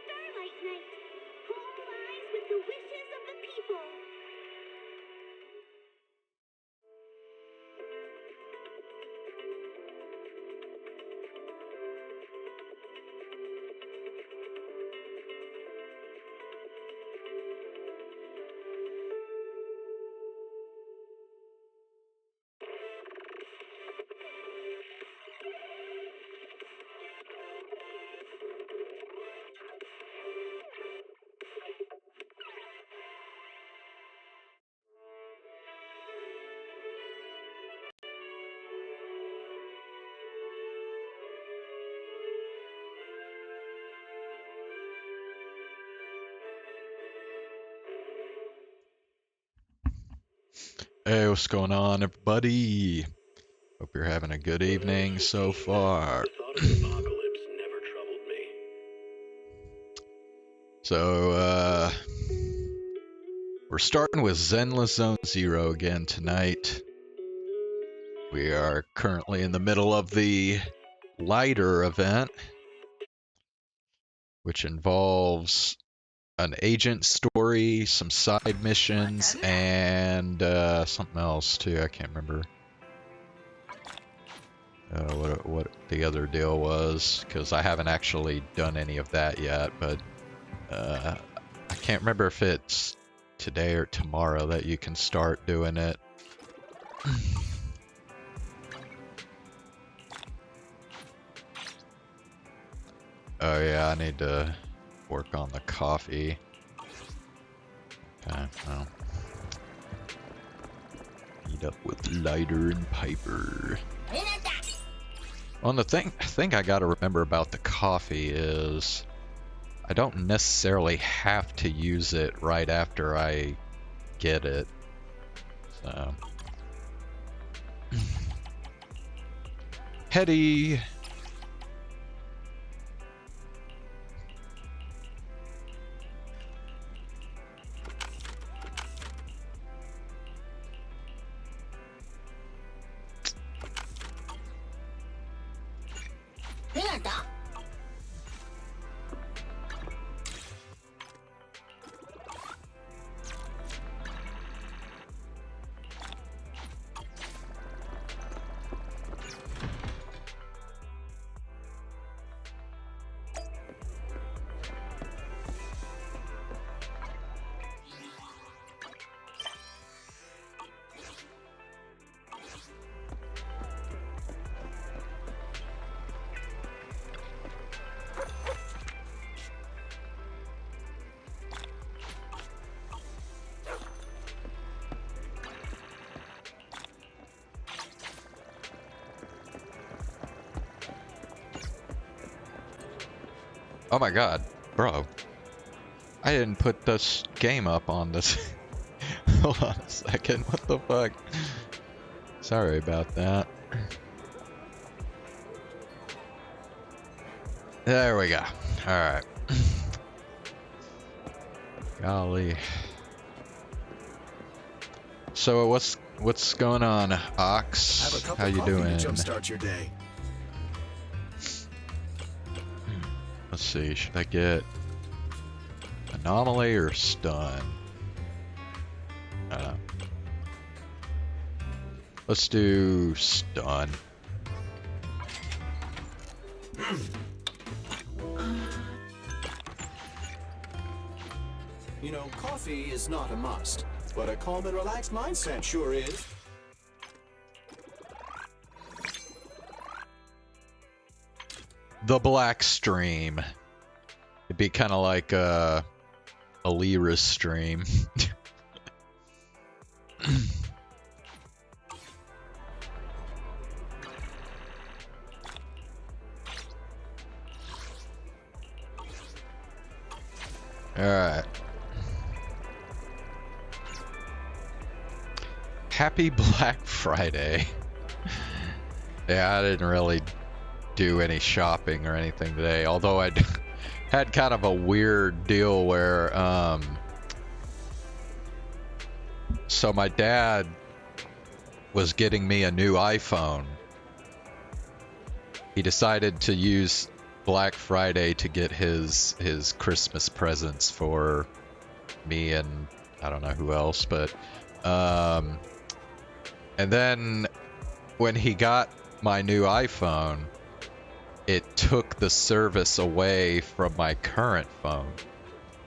Starlight Night, all lies with the wishes of the people. Hey, what's going on, everybody? Hope you're having a good evening so far. The thought of an apocalypse never troubled me. So, we're starting with Zenless Zone Zero again tonight. We are currently in the middle of the lighter event, which involves an agent story, some side missions, and something else too. I can't remember what the other deal was, because I haven't actually done any of that yet. But I can't remember if it's today or tomorrow that you can start doing it. Oh yeah, I need to work on the coffee. Okay, well. Meet up with Lighter and Piper. Well, the thing I gotta remember about the coffee is I don't necessarily have to use it right after I get it. So. Hetty! Oh my god, bro. I didn't put this game up on this. Hold on a second, what the fuck? Sorry about that. There we go. Alright. Golly. So what's going on, Ox? How you doing? Jumpstart your day. Let's see, should I get anomaly or stun? Let's do stun. You know, coffee is not a must, but a calm and relaxed mindset sure is. The Black Stream. It'd be kind of like a Lyra's stream. Alright. Happy Black Friday. Yeah, I didn't really do any shopping or anything today, although I had kind of a weird deal where so my dad was getting me a new iPhone, he decided to use Black Friday to get his Christmas presents for me and I don't know who else, but and then when he got my new iPhone, it took the service away from my current phone.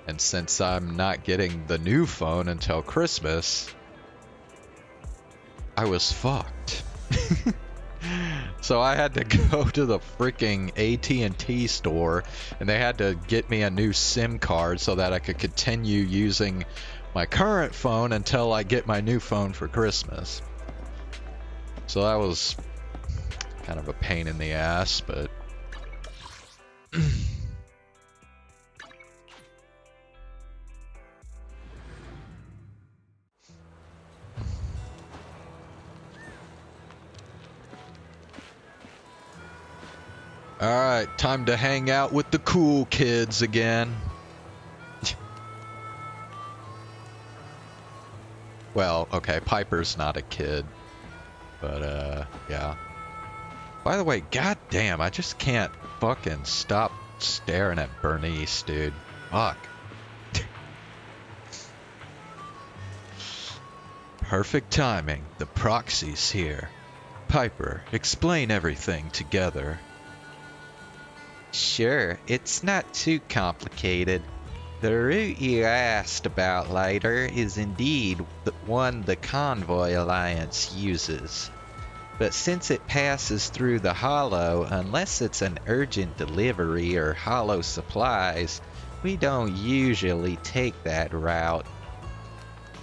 And since I'm not getting the new phone until Christmas, I was fucked. So I had to go to the freaking AT&T store, and they had to get me a new SIM card so that I could continue using my current phone until I get my new phone for Christmas. So that was kind of a pain in the ass, but alright, time to hang out with the cool kids again. Well, okay, Piper's not a kid, but yeah. By the way, goddamn, I just can't fucking stop staring at Bernice, dude. Fuck. Perfect timing. The proxy's here. Piper, explain everything together. Sure, it's not too complicated. The route you asked about later is indeed the one the Convoy Alliance uses. But since it passes through the Hollow, unless it's an urgent delivery or Hollow supplies, we don't usually take that route.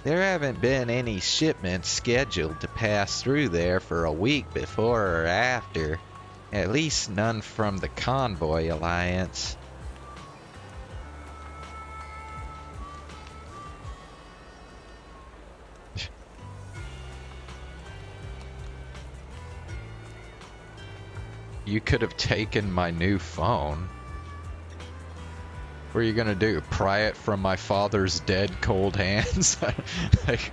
There haven't been any shipments scheduled to pass through there for a week before or after. At least none from the Convoy Alliance. You could have taken my new phone. What are you gonna do? Pry it from my father's dead cold hands? Like,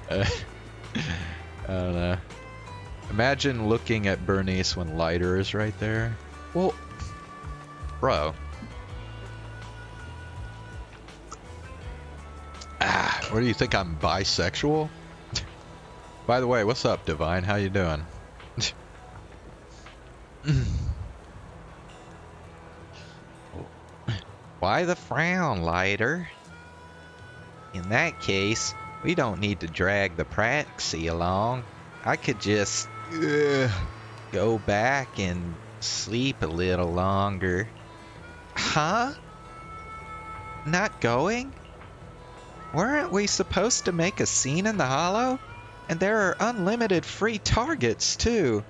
I don't know. Imagine looking at Bernice when Lighter is right there. Well, bro. What do you think, I'm bisexual? By the way, what's up, Divine? How you doing? Why the frown, Lighter? In that case, we don't need to drag the proxy along. I could just go back and sleep a little longer. Huh? Not going? Weren't we supposed to make a scene in the Hollow? And there are unlimited free targets, too.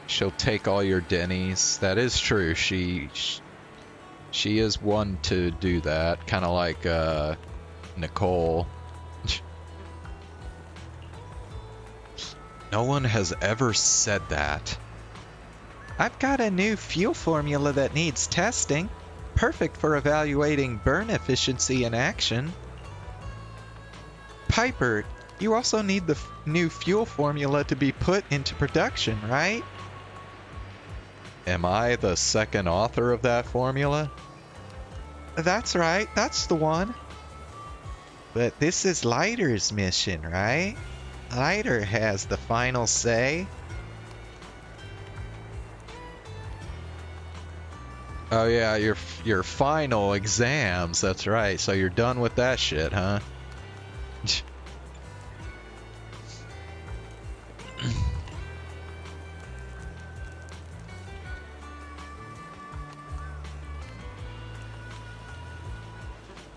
She'll take all your Denny's. That is true. She is one to do that. Kind of like Nicole. No one has ever said that. I've got a new fuel formula that needs testing. Perfect for evaluating burn efficiency in action. Piper, you also need the new fuel formula to be put into production, right? Am I the second author of that formula? That's right, that's the one. But this is Lighter's mission, right? Lighter has the final say. Oh yeah, your final exams, that's right. So you're done with that shit, huh?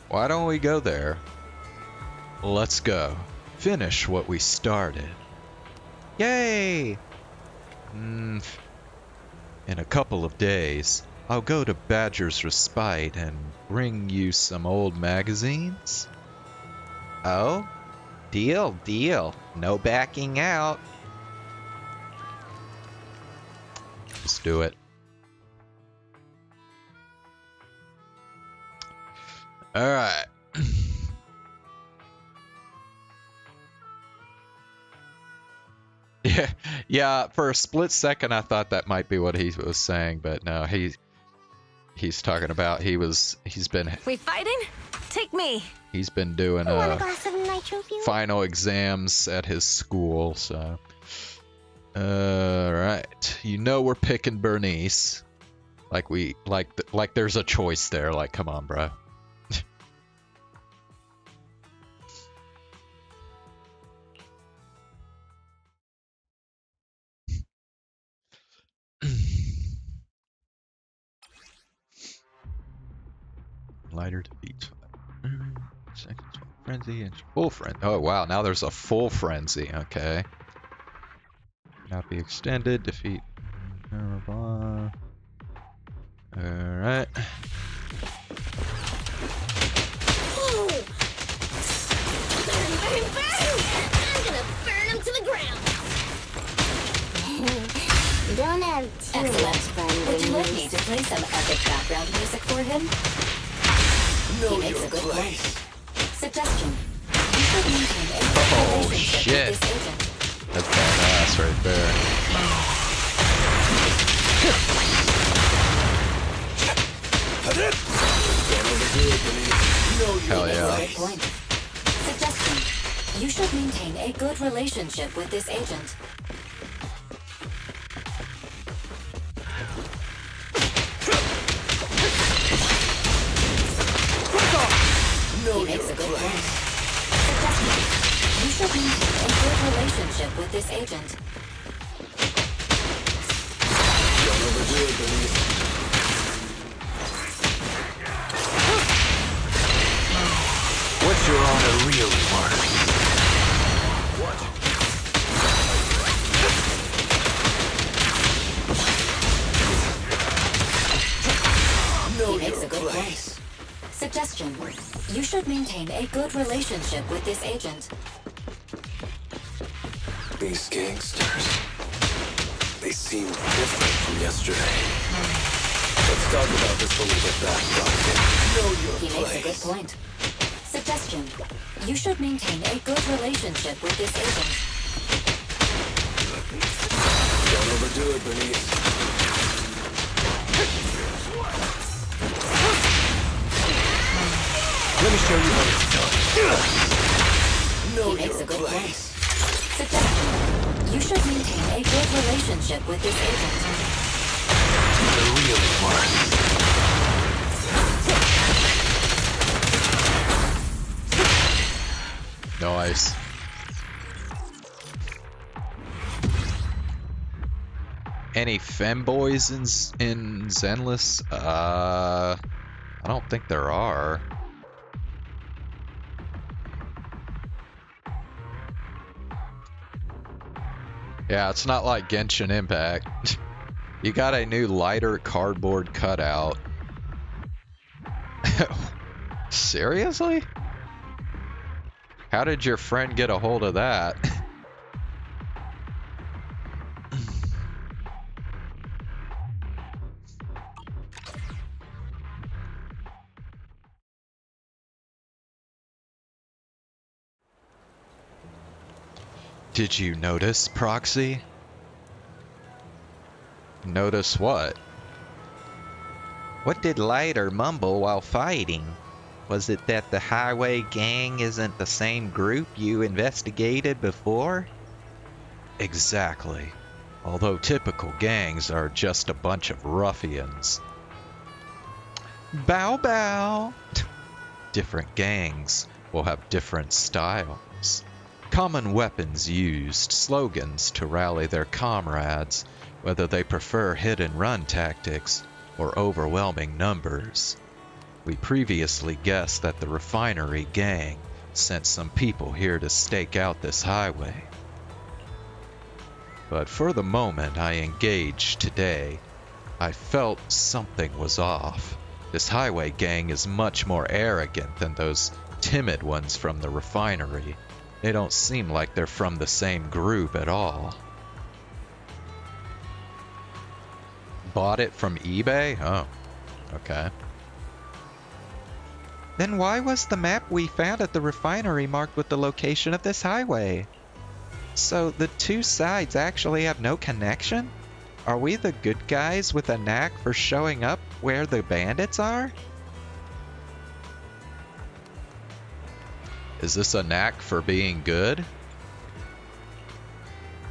Why don't we go there? Let's go. Finish what we started. Yay! In a couple of days, I'll go to Badger's Respite and bring you some old magazines. Oh? Deal, deal. No backing out. Let's do it. Alright. Yeah, for a split second I thought that might be what he was saying, but no, he's talking about he's been We fighting? Take me. he's been doing Want a glass of nitro fuel? final exams at his school, so right. You know we're picking Bernice. Like there's a choice there, like come on, bro. Lighter defeats. Second frenzy and full frenzy. Oh wow, now there's a full frenzy. Okay. Not be extended. Defeat. All right. Burn, burn, burn! I'm gonna burn him to the ground! Don't have too much fun. Would you like me to play some epic background music for him? Know He makes your a good place. point. Suggestion. You should maintain a good Oh, relationship shit. with this agent. That's badass right there. Hell yeah. Good point. Suggestion. You should maintain a good relationship with this agent. He makes a good point. Suggestion. You should maintain a good relationship with this agent. Don't overdo it, Bernice. What's your honor really worth? Know He makes your a good place. point. Suggestion. You should maintain a good relationship with this agent. These gangsters, they seem different from yesterday. Let's talk about this when we get back, Roxy. Know your He makes a good place. point. Suggestion. You should maintain a good relationship with this agent. Don't overdo it, Bernice. Let me show you how it's done. Know He makes your a good place. point. Suggestion. You should maintain a good relationship with this agent. Really worth. Nice. Any femboys in Zenless? I don't think there are. Yeah, it's not like Genshin Impact. You got a new lighter cardboard cutout. Seriously? How did your friend get a hold of that? Did you notice, Proxy? Notice what? What did Lighter mumble while fighting? Was it that the highway gang isn't the same group you investigated before? Exactly. Although typical gangs are just a bunch of ruffians. Bow bow! Different gangs will have different styles. Common weapons used, slogans to rally their comrades, whether they prefer hit-and-run tactics or overwhelming numbers. We previously guessed that the refinery gang sent some people here to stake out this highway. But for the moment I engaged today, I felt something was off. This highway gang is much more arrogant than those timid ones from the refinery. They don't seem like they're from the same group at all. Bought it from eBay? Oh, okay. Then why was the map we found at the refinery marked with the location of this highway? So the two sides actually have no connection? Are we the good guys with a knack for showing up where the bandits are? Is this a knack for being good?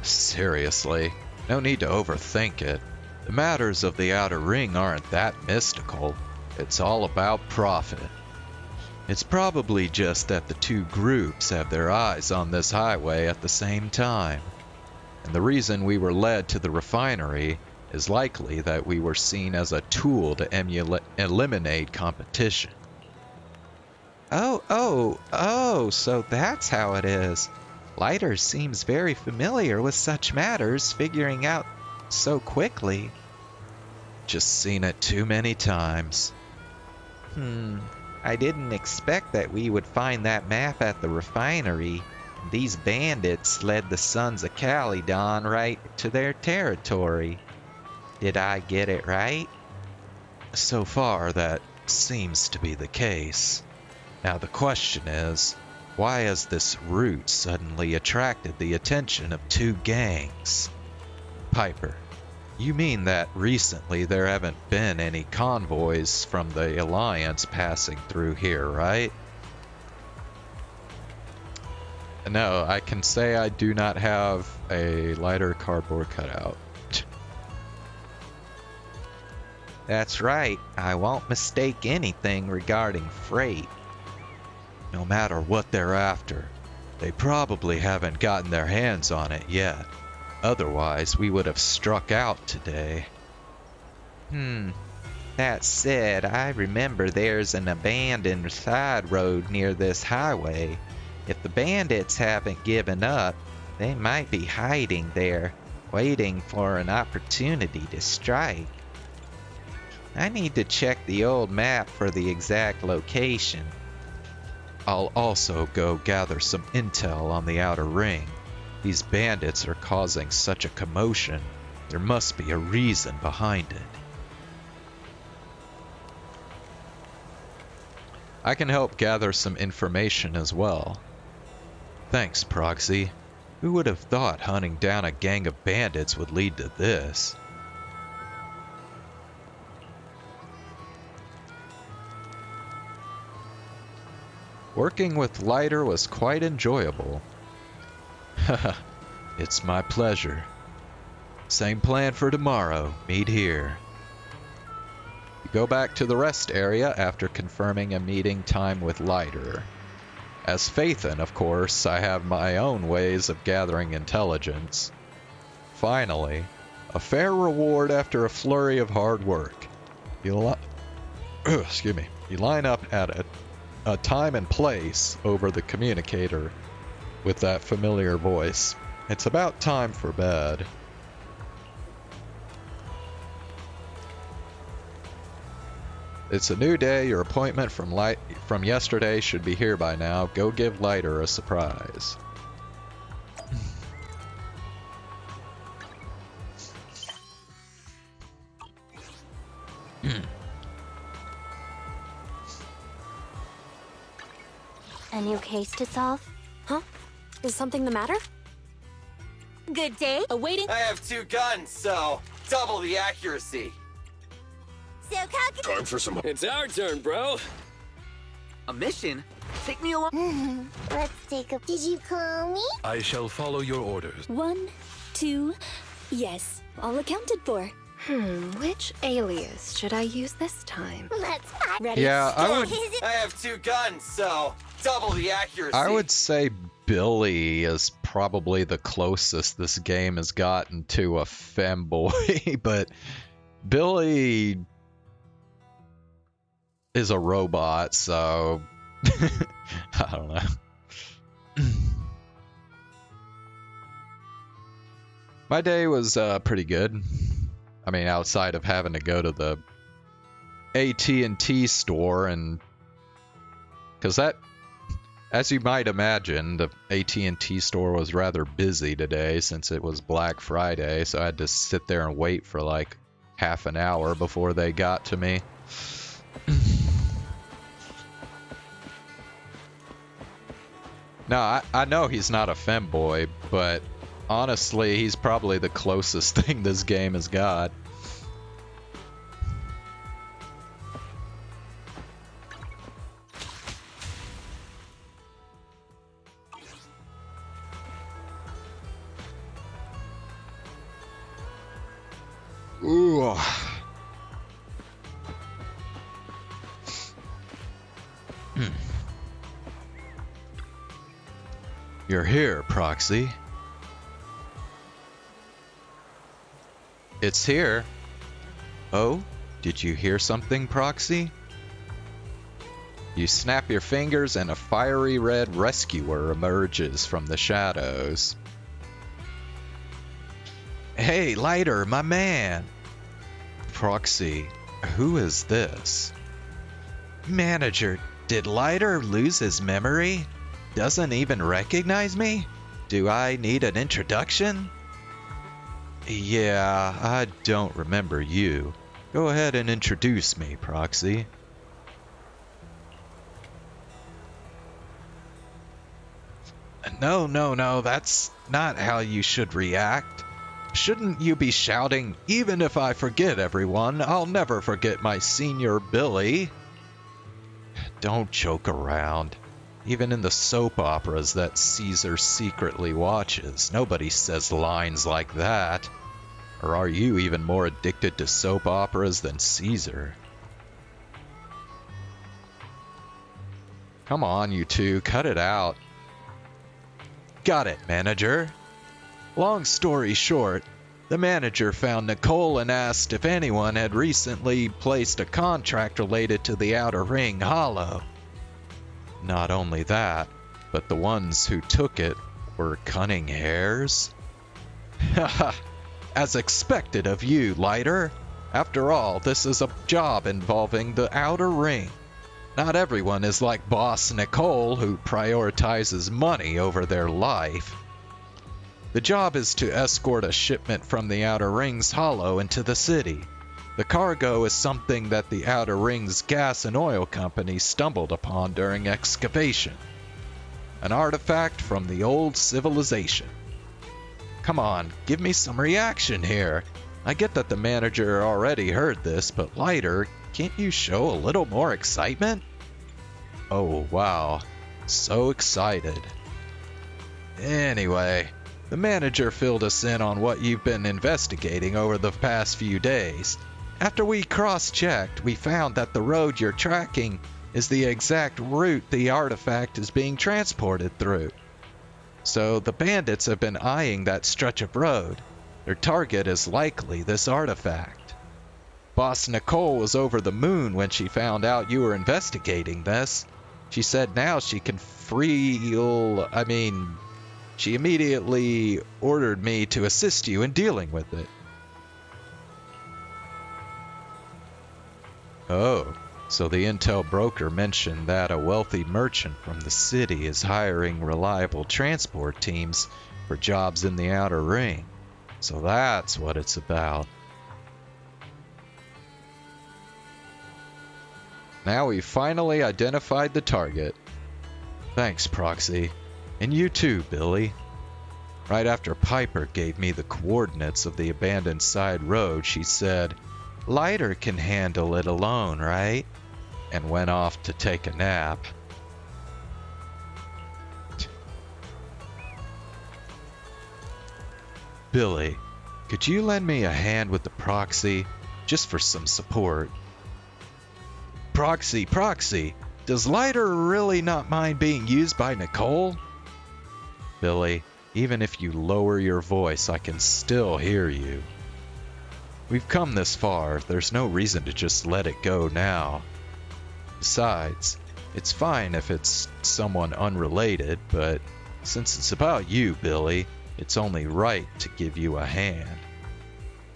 Seriously, no need to overthink it. The matters of the Outer Ring aren't that mystical. It's all about profit. It's probably just that the two groups have their eyes on this highway at the same time. And the reason we were led to the refinery is likely that we were seen as a tool to eliminate competition. Oh, so that's how it is. Leiter seems very familiar with such matters, figuring out so quickly. Just seen it too many times. I didn't expect that we would find that map at the refinery. These bandits led the Sons of Calydon right to their territory. Did I get it right? So far, that seems to be the case. Now the question is, why has this route suddenly attracted the attention of two gangs? Piper, you mean that recently there haven't been any convoys from the Alliance passing through here, right? No, I can say I do not have a lighter cardboard cutout. That's right, I won't mistake anything regarding freight. No matter what they're after, they probably haven't gotten their hands on it yet. Otherwise, we would have struck out today. That said, I remember there's an abandoned side road near this highway. If the bandits haven't given up, they might be hiding there, waiting for an opportunity to strike. I need to check the old map for the exact location. I'll also go gather some intel on the Outer Ring. These bandits are causing such a commotion. There must be a reason behind it. I can help gather some information as well. Thanks, Proxy. Who would have thought hunting down a gang of bandits would lead to this? Working with Leiter was quite enjoyable. Haha, it's my pleasure. Same plan for tomorrow. Meet here. You go back to the rest area after confirming a meeting time with Leiter. As Phaethon, of course, I have my own ways of gathering intelligence. Finally, a fair reward after a flurry of hard work. You line up at a time and place over the communicator with that familiar voice. It's about time for bed. It's a new day. Your appointment from yesterday should be here by now. Go give Leiter a surprise. A new case to solve? Huh? Is something the matter? Good day. Awaiting. I have two guns, so double the accuracy. So Time for some. It's our turn, bro. A mission? Take me along. let's take a... Did you call me? I shall follow your orders. 1, 2, yes, all accounted for. Which alias should I use this time? Let's fight. Ready? Yeah, I would. I have two guns, so double the accuracy. I would say Billy is probably the closest this game has gotten to a femboy, but Billy is a robot, so I don't know. My day was pretty good. I mean, outside of having to go to the AT&T store, and because that, as you might imagine, the AT&T store was rather busy today since it was Black Friday, so I had to sit there and wait for like half an hour before they got to me. Now, I know he's not a femboy, but Honestly, he's probably the closest thing this game has got. Ooh. You're here, Proxy. It's here. Oh, did you hear something, Proxy? You snap your fingers and a fiery red rescuer emerges from the shadows. Hey, Lighter, my man! Proxy, who is this? Manager, did Lighter lose his memory? Doesn't even recognize me? Do I need an introduction? Yeah, I don't remember you. Go ahead and introduce me, Proxy. No, that's not how you should react. Shouldn't you be shouting, even if I forget everyone, I'll never forget my senior Billy? Don't joke around. Even in the soap operas that Caesar secretly watches, nobody says lines like that. Or are you even more addicted to soap operas than Caesar? Come on, you two, cut it out. Got it, manager. Long story short, the manager found Nicole and asked if anyone had recently placed a contract related to the Outer Ring Hollow. Not only that, but the ones who took it were cunning hares. Haha, as expected of you, Lighter. After all, this is a job involving the Outer Ring. Not everyone is like Boss Nicole, who prioritizes money over their life. The job is to escort a shipment from the Outer Ring's Hollow into the city. The cargo is something that the Outer Ring's gas and oil company stumbled upon during excavation. An artifact from the old civilization. Come on, give me some reaction here. I get that the manager already heard this, but Lighter, can't you show a little more excitement? Oh, wow. So excited. Anyway, the manager filled us in on what you've been investigating over the past few days. After we cross-checked, we found that the road you're tracking is the exact route the artifact is being transported through. So the bandits have been eyeing that stretch of road. Their target is likely this artifact. Boss Nicole was over the moon when she found out you were investigating this. She said now she can she immediately ordered me to assist you in dealing with it. Oh, so the intel broker mentioned that a wealthy merchant from the city is hiring reliable transport teams for jobs in the Outer Ring. So that's what it's about. Now we've finally identified the target. Thanks, Proxy. And you too, Billy. Right after Piper gave me the coordinates of the abandoned side road, she said, Lighter can handle it alone, right? And went off to take a nap. Billy, could you lend me a hand with the Proxy, just for some support? Proxy, does Lighter really not mind being used by Nicole? Billy, even if you lower your voice, I can still hear you. We've come this far, there's no reason to just let it go now. Besides, it's fine if it's someone unrelated, but since it's about you, Billy, it's only right to give you a hand.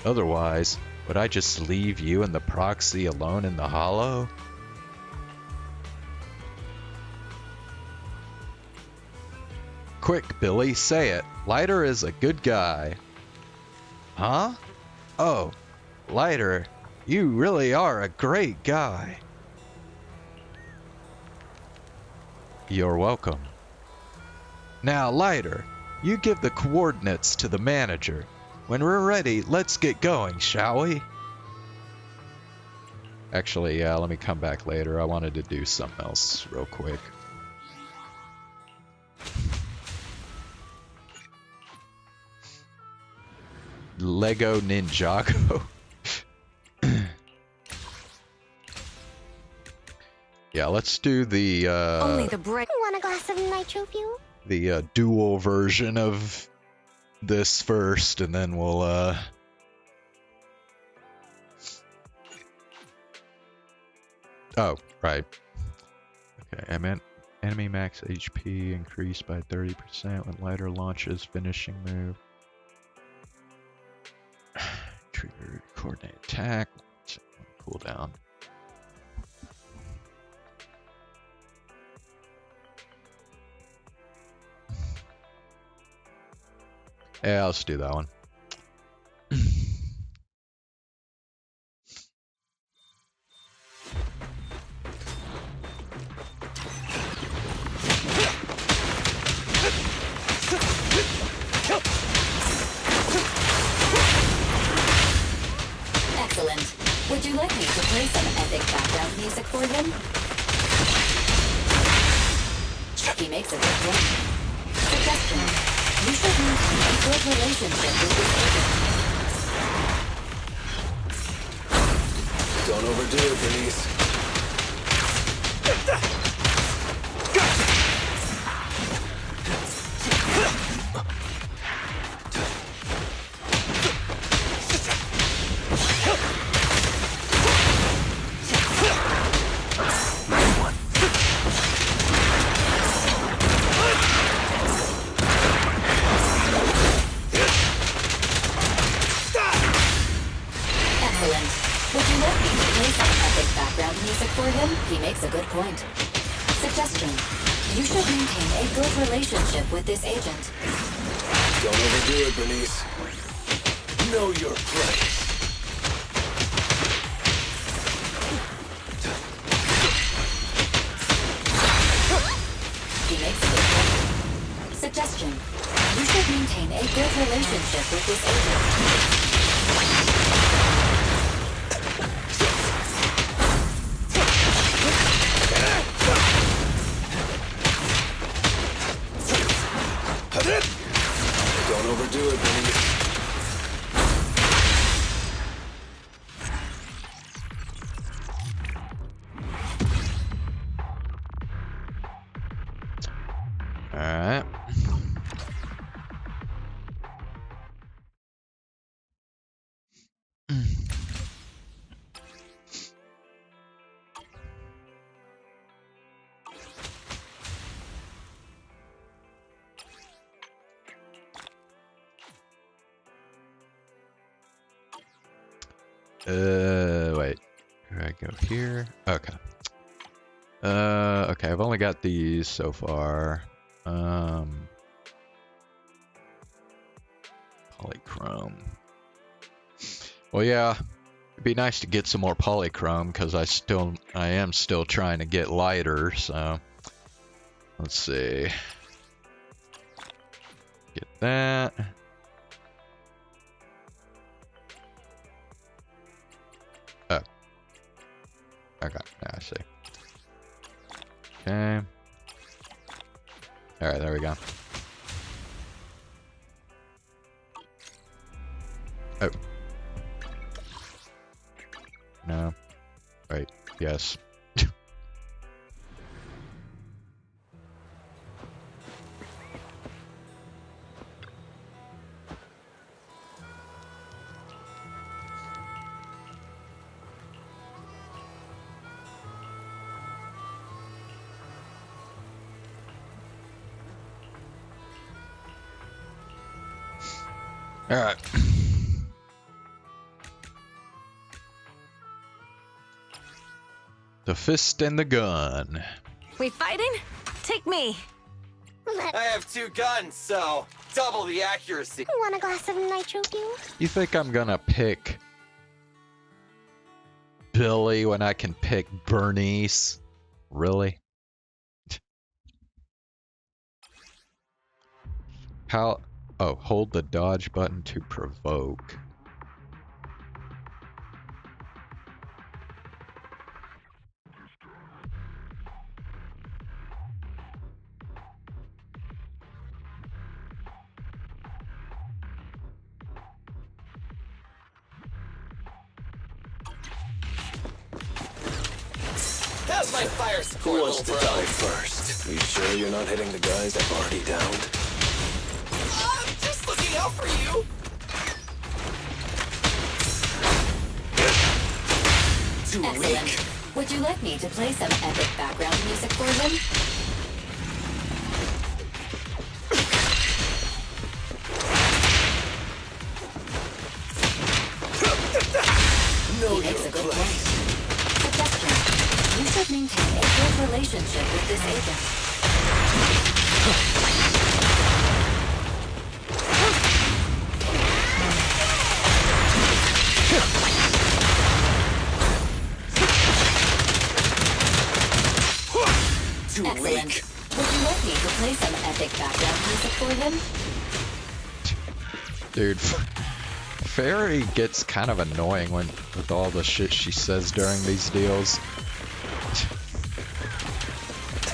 Otherwise, would I just leave you and the Proxy alone in the Hollow? Quick, Billy, say it. Lighter is a good guy. Huh? Oh, Lighter, you really are a great guy. You're welcome. Now, Lighter, You give the coordinates to the manager. When we're ready, let's get going, shall we? Actually, yeah, let me come back later. I wanted to do something else real quick. Lego Ninjago. Yeah, let's do the Only the brick. Want a glass of nitro fuel? the dual version of this first, and then we'll oh, right. Okay, I meant enemy max HP increased by 30% when lighter launches finishing move. Trigger coordinate attack. Cooldown. Yeah, let's do that one. Excellent. Would you like me to play some epic background music for him? He makes a good point. Suggestion. You should maintain a good relationship with this agent. Don't overdo it, Denise. Excellent. Would you like me to play some epic background music for him? He makes a good point. Suggestion. You should maintain a good relationship with this agent. Don't overdo it, Bernice. Know your place. He makes a good point. Suggestion. You should maintain a good relationship with this agent. Don't overdo it, Bernice. Alright. Wait. Here I go here. Okay. Okay, I've only got these so far. Polychrome. Well, yeah, it'd be nice to get some more polychrome because I am still trying to get lighter. So let's see. Get that. Oh. Okay, now I see. Okay. All right, there we go. Oh. No. Right. Yes. All right. The fist and the gun. We fighting? Take me. I have 2 guns, so double the accuracy. Want a glass of nitro fuel? You think I'm gonna pick Billy when I can pick Bernice? Really? How? Oh, hold the dodge button to provoke. How's my fire Who score, wants to little bro? die first? You sure you're not hitting the guys I've already downed? I'm just looking out for you. Too Excellent. weak. Would you like me to play some epic background music for him? Know He makes your a good place. point. Suggestion. You should maintain a good relationship with this agent. Too Excellent. weak. Would you like me to play some epic background music for him? Dude, Fairy gets kind of annoying with all the shit she says during these deals.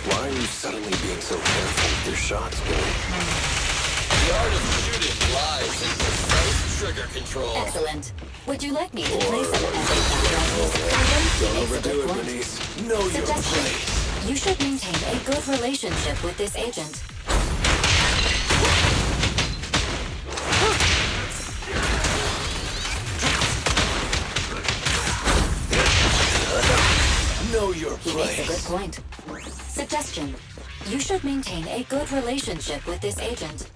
Why are you suddenly being so careful with your shots, Billy? The art of shooting lies in precise trigger control. Excellent. Would you like me to play some epic background music for him? He Don't makes a overdo good it, point. Bernice. Know your Suggestion. place. You should maintain a good relationship with this agent. Know your He makes a good place. point. Suggestion. You should maintain a good relationship with this agent.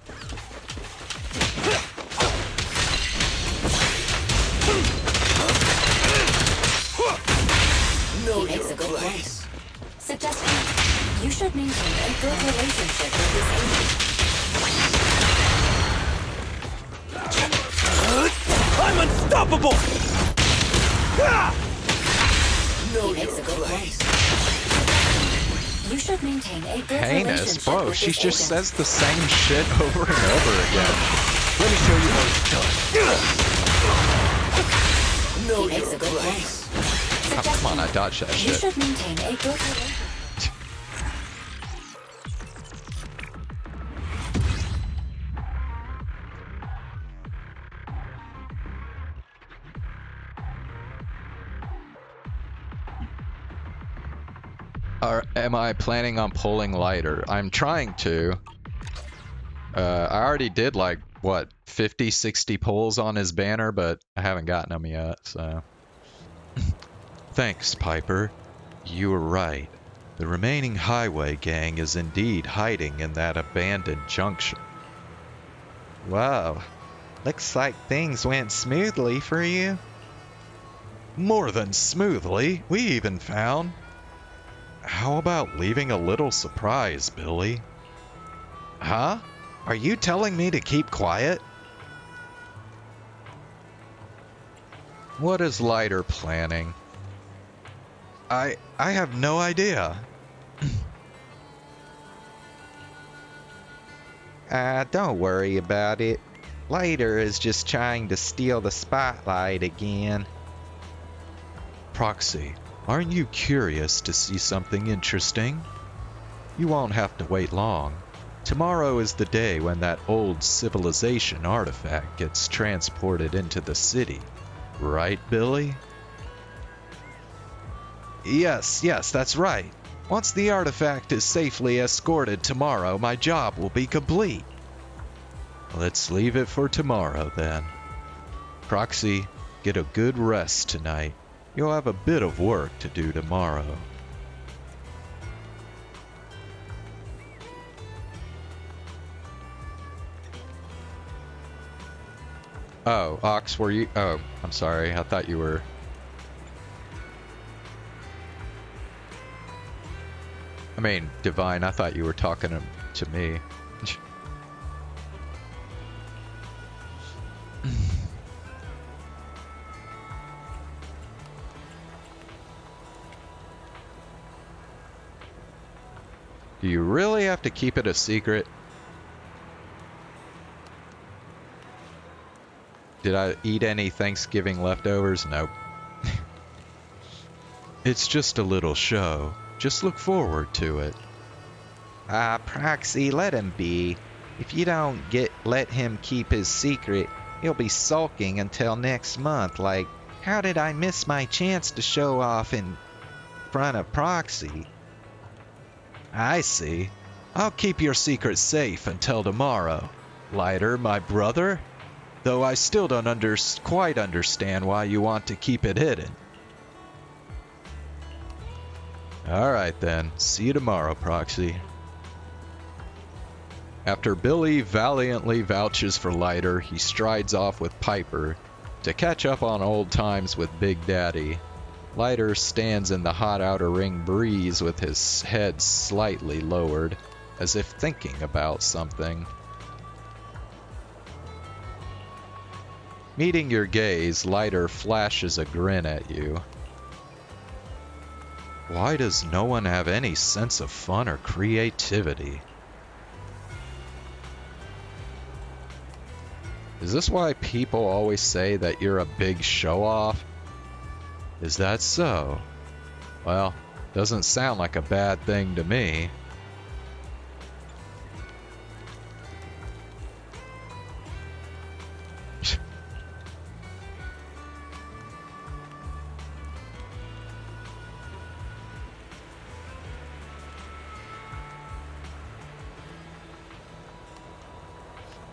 Know He makes your a good place. point. Suggestion. You should maintain a good relationship with this agent. I'm unstoppable! Know He makes your a good place. point. You should maintain a good Heinous, relationship bro. with She this just agent. says the same shit over and over again. Let me show you how it's done. Know He makes your a good point. place. Oh, come on, I dodged that You shit. should maintain a good relationship. Am I planning on pulling lighter? I'm trying to. I already did like, what, 50, 60 pulls on his banner, but I haven't gotten them yet, so. Thanks, Piper. You were right. The remaining highway gang is indeed hiding in that abandoned junction. Wow. Looks like things went smoothly for you. More than smoothly. We even found... How about leaving a little surprise, Billy? Huh? Are you telling me to keep quiet? What is Lighter planning? I have no idea. Don't worry about it. Lighter is just trying to steal the spotlight again. Proxy, aren't you curious to see something interesting? You won't have to wait long. Tomorrow is the day when that old civilization artifact gets transported into the city. Right, Billy? Yes, that's right. Once the artifact is safely escorted tomorrow, my job will be complete. Let's leave it for tomorrow, then. Proxy, get a good rest tonight. You'll have a bit of work to do tomorrow. Oh, Ox, were you... Oh, I'm sorry. I thought you were... I mean, Divine, I thought you were talking to me. Do you really have to keep it a secret? Did I eat any Thanksgiving leftovers? Nope. It's just a little show. Just look forward to it. Proxy, let him be. If you don't let him keep his secret, he'll be sulking until next month. Like, how did I miss my chance to show off in front of Proxy? I see. I'll keep your secret safe until tomorrow. Lighter, my brother? Though I still don't quite understand why you want to keep it hidden. Alright then, see you tomorrow, Proxy. After Billy valiantly vouches for Lighter, he strides off with Piper to catch up on old times with Big Daddy. Lighter stands in the hot outer ring breeze with his head slightly lowered, as if thinking about something. Meeting your gaze, Lighter flashes a grin at you. Why does no one have any sense of fun or creativity? Is this why people always say that you're a big show-off? Is that so? Well, doesn't sound like a bad thing to me.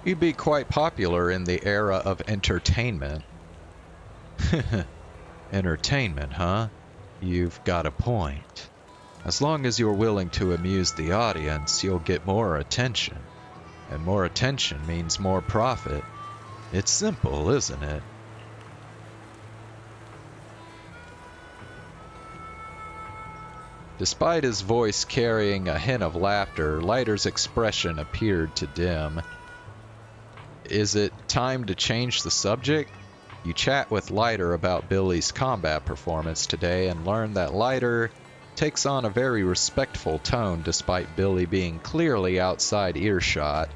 You'd be quite popular in the era of entertainment. Entertainment, huh? You've got a point. As long as you're willing to amuse the audience, you'll get more attention. And more attention means more profit. It's simple, isn't it? Despite his voice carrying a hint of laughter, Lighter's expression appeared to dim. Is it time to change the subject? You chat with Lighter about Billy's combat performance today and learn that Lighter takes on a very respectful tone despite Billy being clearly outside earshot.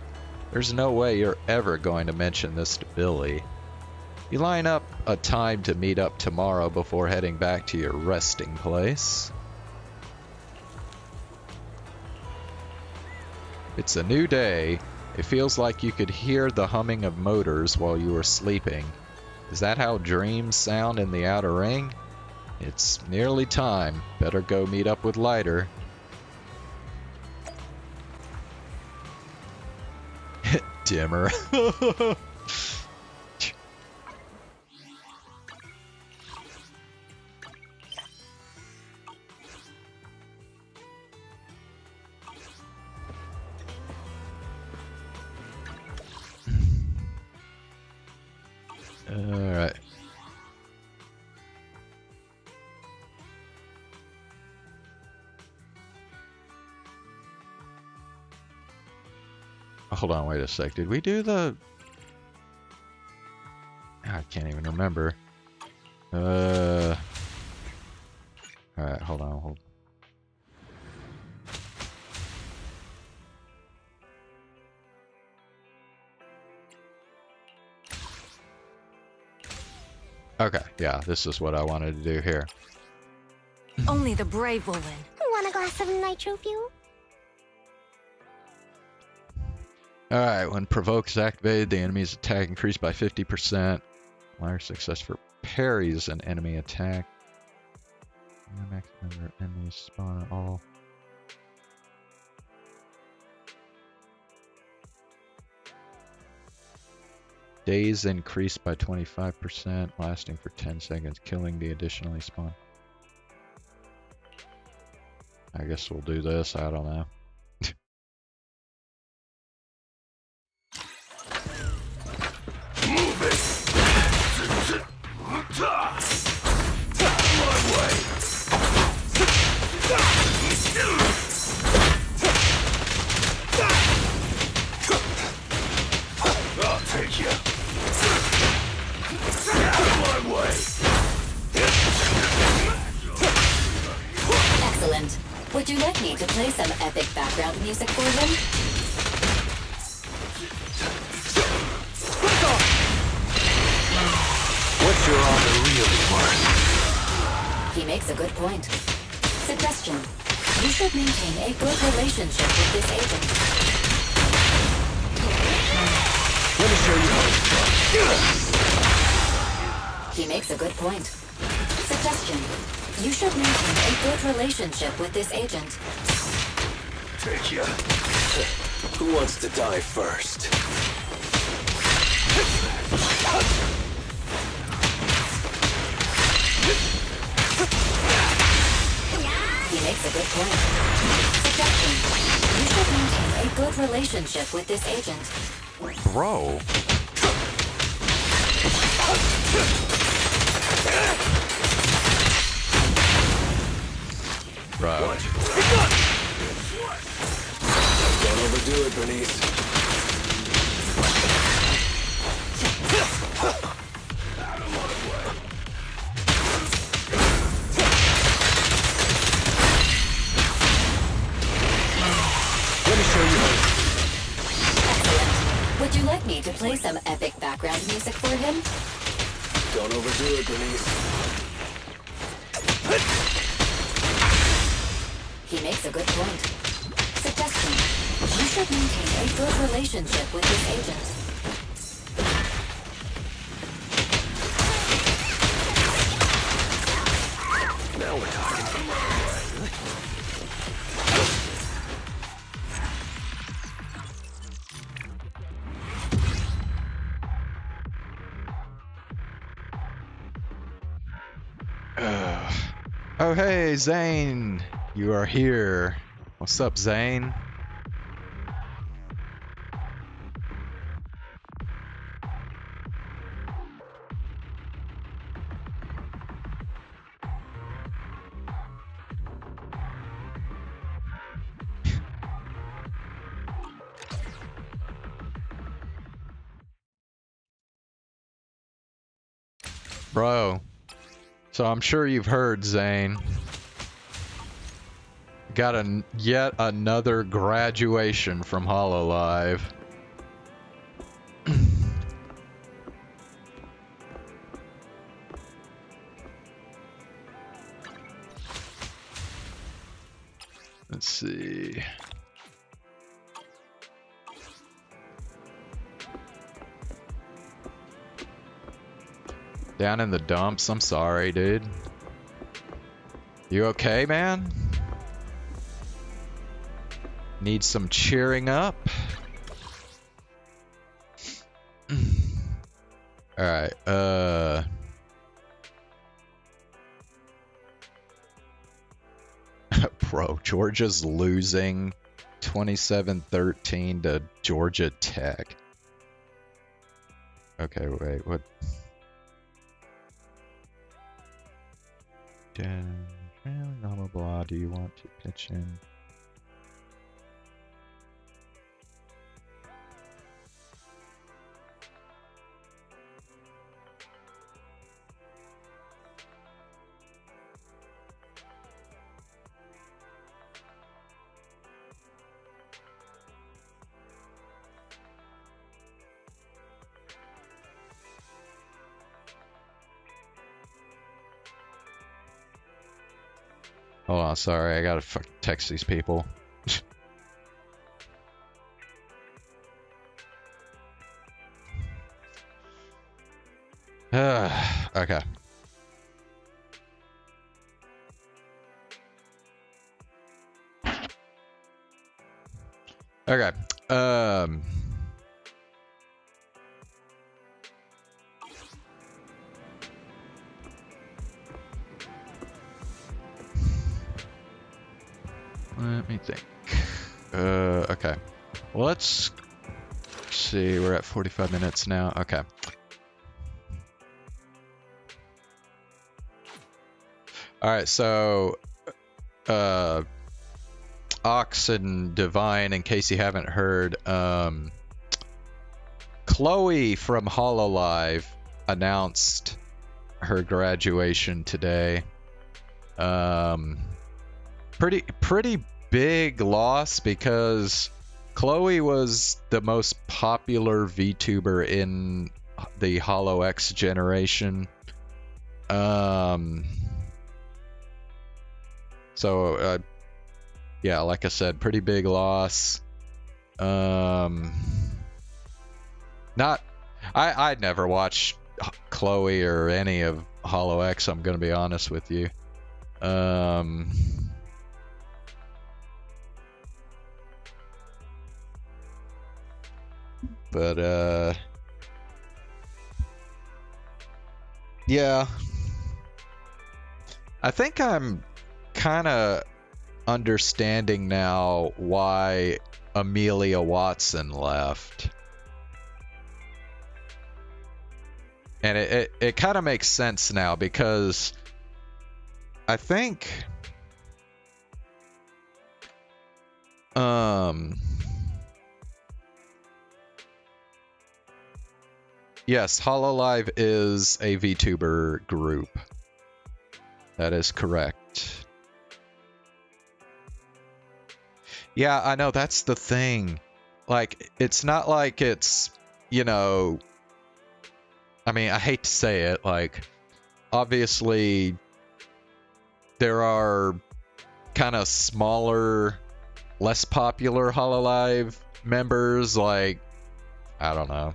There's no way you're ever going to mention this to Billy. You line up a time to meet up tomorrow before heading back to your resting place. It's a new day. It feels like you could hear the humming of motors while you were sleeping. Is that how dreams sound in the outer ring? It's nearly time. Better go meet up with Lighter. Dimmer. Alright. Hold on, wait a sec. Did we do the... I can't even remember. Alright, hold on. Okay, yeah, this is what I wanted to do here. Only the brave will win. Want a glass of nitro fuel? Alright, when provoked is activated, the enemy's attack increased by 50%. Lighter success for parries an enemy attack. Max number of enemies spawn at all. Days increased by 25%, lasting for 10 seconds, killing the additionally spawned. I guess we'll do this, I don't know. Move it! One way! I'll take you. One way! Excellent. Would you like me to play some epic background music for him? makes a good point. Suggestion. You should maintain a good relationship with this agent. Let me show you how it's done. He makes a good point. Suggestion. You should maintain a good relationship with this agent. Take ya. Who wants to die first? He makes a good point. Suggestion. You should maintain a good relationship with this agent. Bro. Bro. Don't overdo it, Bernice. Let me show you how. Excellent. Would you like me to play some epic background music for him? Don't overdo it, Bernice. He makes a good point. Suggestion. You should maintain a good relationship with this agent. Now we're talking. Oh, hey, Zane. You are here. What's up, Zane? Bro. So I'm sure you've heard, Zane. Got yet another graduation from HoloLive. Let's see. Down in the dumps. I'm sorry, dude. You okay, man? Need some cheering up? Alright, Bro, Georgia's losing 27-13 to Georgia Tech. Okay, wait, what? Blah blah blah. Do you want to pitch in? Hold on, sorry, I gotta text these people. Okay. Okay. Let me think. Okay. Well, let's see. We're at 45 minutes now. Okay. All right. So, Ox and Divine, in case you haven't heard, Chloe from HoloLive announced her graduation today. Pretty big loss because Chloe was the most popular VTuber in the HoloX generation. So, yeah, like I said, pretty big loss. I'd never watched Chloe or any of Hollow X, I'm gonna be honest with you. But yeah, I think I'm kind of understanding now why Amelia Watson left. And it kind of makes sense now, because I think yes, Hololive is a VTuber group. That is correct. Yeah, I know, that's the thing. Like, it's not like it's, you know, I mean, I hate to say it, like, obviously there are kind of smaller, less popular Hololive members, like, I don't know.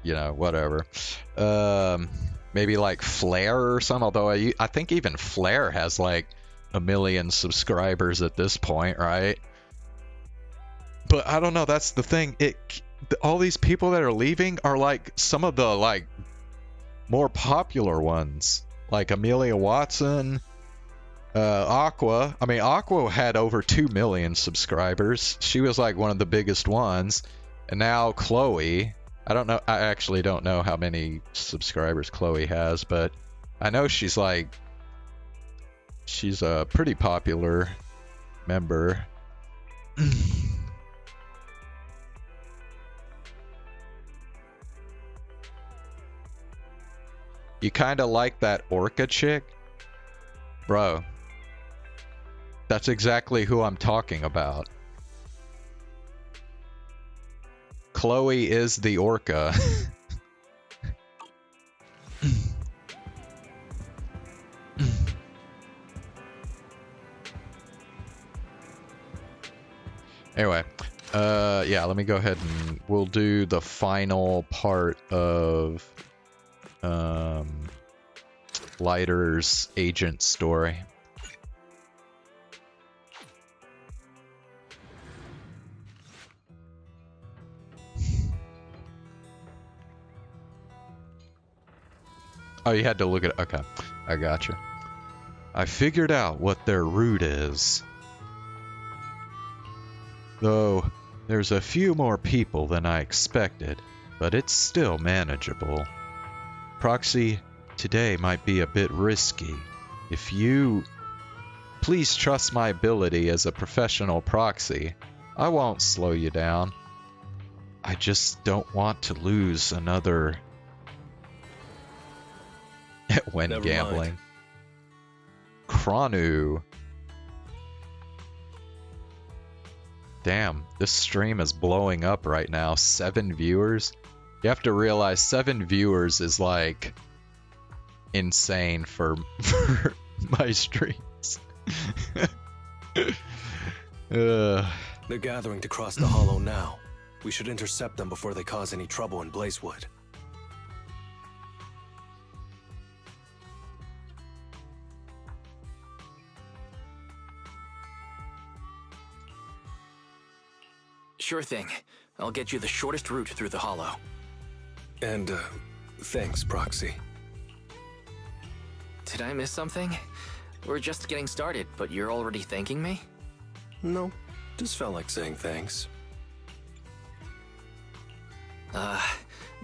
You know, whatever. Maybe like Flare or something, although I think even Flare has like 1 million subscribers at this point, right? But I don't know, that's the thing. All these people that are leaving are like some of the like more popular ones, like Amelia Watson, Aqua. I mean, Aqua had over 2 million subscribers. She was like one of the biggest ones. And now Chloe, I don't know, I actually don't know how many subscribers Chloe has, but I know she's a pretty popular member. You kind of like that Orca chick? Bro, that's exactly who I'm talking about. Chloe is the Orca. Anyway, yeah, let me go ahead and we'll do the final part of Lighter's agent story. Oh, you had to look at it. Okay, I gotcha. I figured out what their route is. Though, there's a few more people than I expected, but it's still manageable. Proxy, today might be a bit risky. If you... Please trust my ability as a professional proxy. I won't slow you down. I just don't want to lose another... when Never gambling. Kranu. Damn, this stream is blowing up right now. 7 viewers. You have to realize 7 viewers is like insane for my streams. They're gathering to cross the hollow now. We should intercept them before they cause any trouble in Blazewood. Sure thing. I'll get you the shortest route through the hollow. And, thanks, Proxy. Did I miss something? We're just getting started, but you're already thanking me? No, just felt like saying thanks.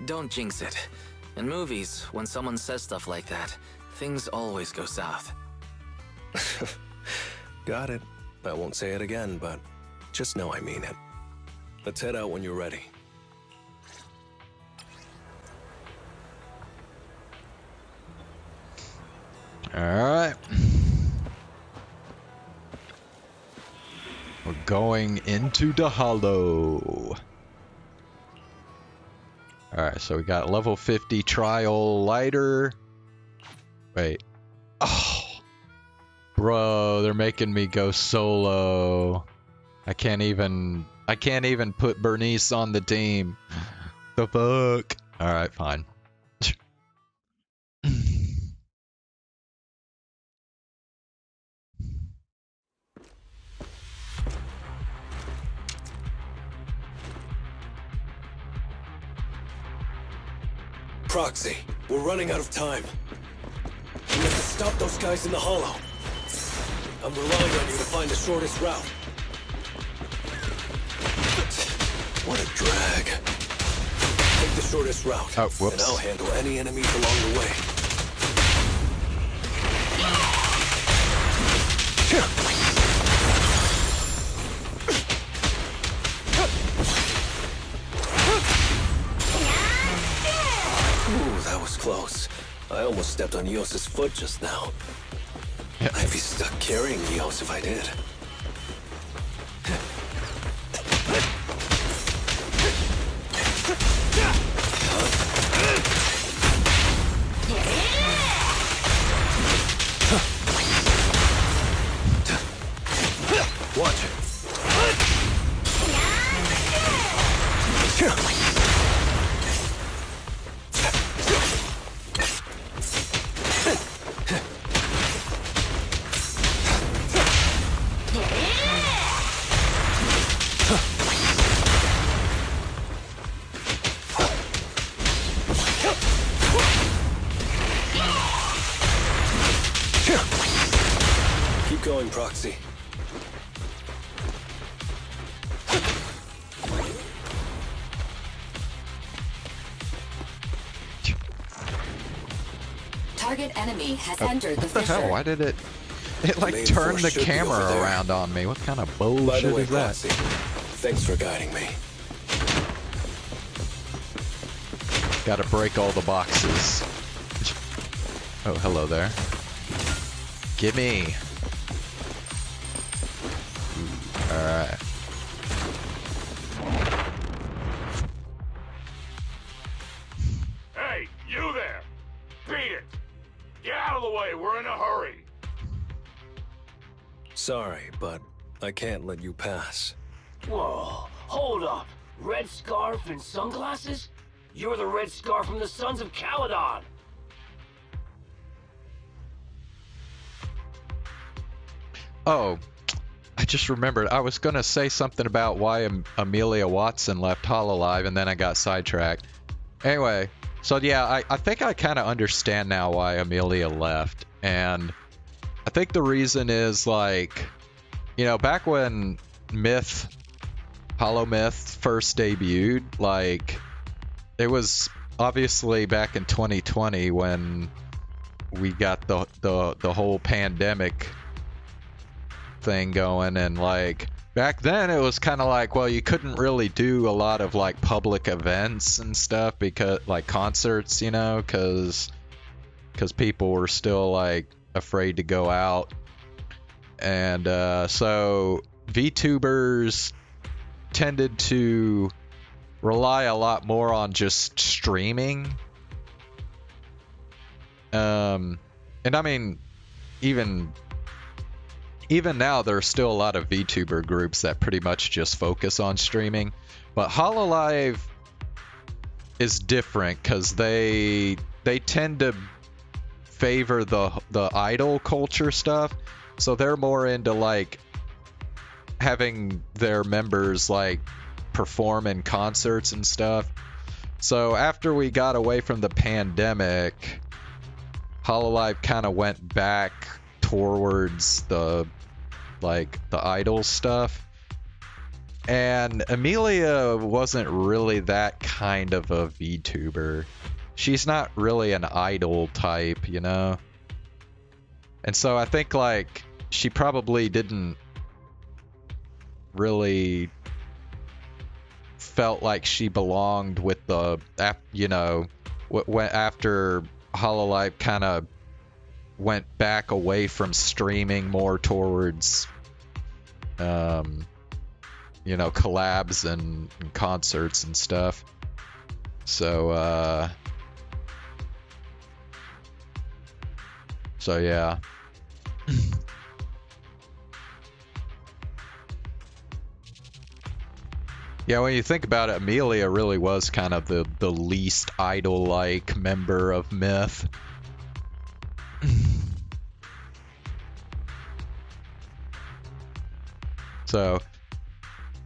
Don't jinx it. In movies, when someone says stuff like that, things always go south. Got it. I won't say it again, but just know I mean it. Let's head out when you're ready. Alright. We're going into the hollow. Alright, so we got level 50 trial lighter. Wait. Oh. Bro, they're making me go solo. I can't even put Bernice on the team. The fuck? Alright, fine. Proxy, we're running out of time. We have to stop those guys in the hollow. I'm relying on you to find the shortest route. What a drag. Take the shortest route, oh, whoops. and I'll handle any enemies along the way. Ooh, that was close. I almost stepped on Eos's foot just now. I'd be stuck carrying Eos if I did. Watch it. Keep going, Proxy. Target enemy has entered the What the fissure. hell? Why did it like Main turn force the should be camera over there. around on me? What kind of By bullshit the way, is that? Proxy, thanks for guiding me. Gotta break all the boxes. Oh, hello there. Gimme. Alright. Hey, you there! Beat it! Get out of the way, we're in a hurry! Sorry, but I can't let you pass. Whoa, hold up. Red scarf and sunglasses? You're the red scarf from the Sons of Caledon! Oh, I just remembered. I was gonna say something about why Amelia Watson left Hololive, and then I got sidetracked. Anyway, so yeah, I think I kind of understand now why Amelia left, and I think the reason is like, you know, back when Hollow Myth first debuted, like, it was obviously back in 2020 when we got the whole pandemic thing going, and like back then it was kind of like, well, you couldn't really do a lot of like public events and stuff, because like concerts, you know, because people were still like afraid to go out, and so VTubers tended to rely a lot more on just streaming, and I mean, even now, there are still a lot of VTuber groups that pretty much just focus on streaming. But Hololive is different because they tend to favor the idol culture stuff. So they're more into like having their members like perform in concerts and stuff. So after we got away from the pandemic, Hololive kind of went back towards the idol stuff, and Amelia wasn't really that kind of a VTuber. She's not really an idol type, you know, and so I think like she probably didn't really felt like she belonged with the, you know, after Hololive kind of went back away from streaming more towards, you know, collabs and concerts and stuff. So yeah. Yeah, when you think about it, Amelia really was kind of the least idol-like member of Myth. So,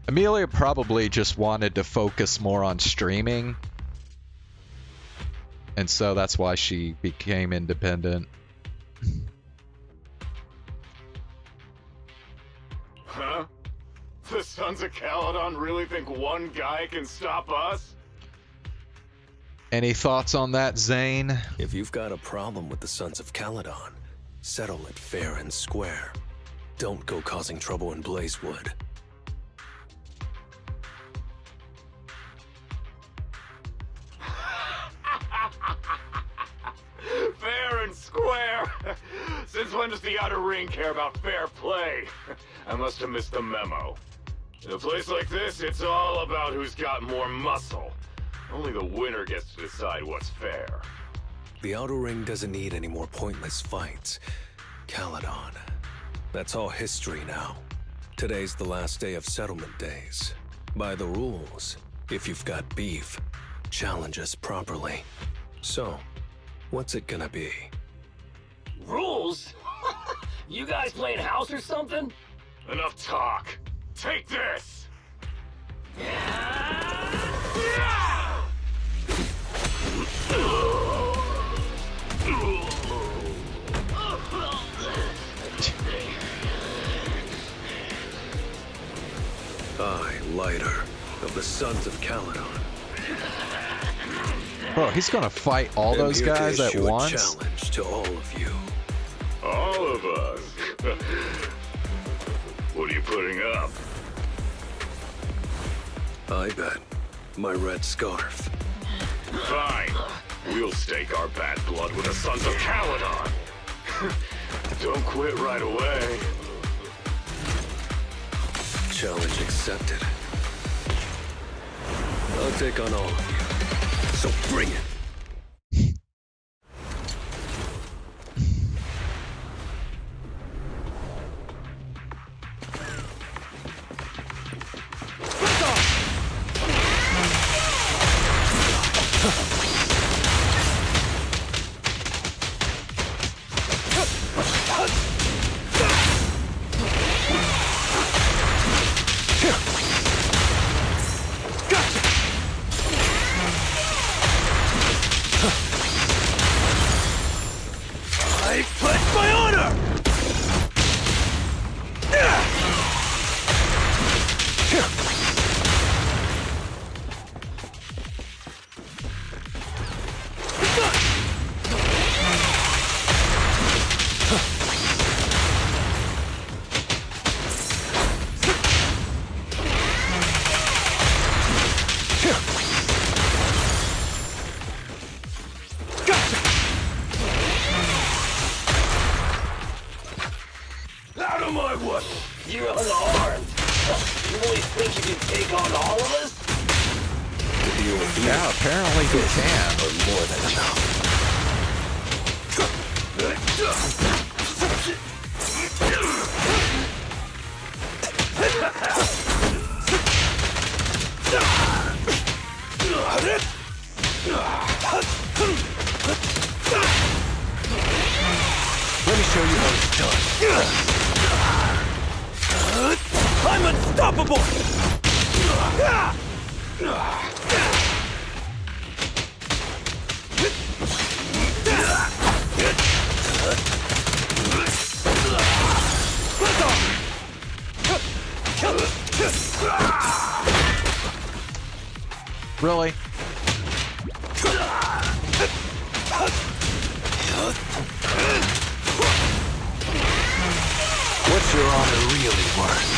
Amelia probably just wanted to focus more on streaming. And so that's why she became independent. Huh? The Sons of Caledon really think one guy can stop us? Any thoughts on that, Zane? If you've got a problem with the Sons of Caledon, settle it fair and square. Don't go causing trouble in Blazewood. Fair and square? Since when does the Outer Ring care about fair play? I must have missed the memo. In a place like this, it's all about who's got more muscle. Only the winner gets to decide what's fair. The Outer Ring doesn't need any more pointless fights. Caledon. That's all history now. Today's the last day of settlement days. By the rules, if you've got beef, challenge us properly. So, what's it gonna be? Rules? You guys playing house or something? Enough talk. Take this! I, Lighter, of the Sons of Caledon. Bro, he's gonna fight all those I'm here to guys at issue a once? challenge to all of you. All of us? What are you putting up? I bet. My red scarf. Fine. We'll stake our bad blood with the Sons of Caledon. Don't quit right away. Challenge accepted. I'll take on all of you. So bring it. Out of my way! You're unarmed! You really think you can take on all of us? To deal with Yeah, apparently he can. or more than enough. Let me show you how it's done. I'm unstoppable! Really? What's your honor really worth?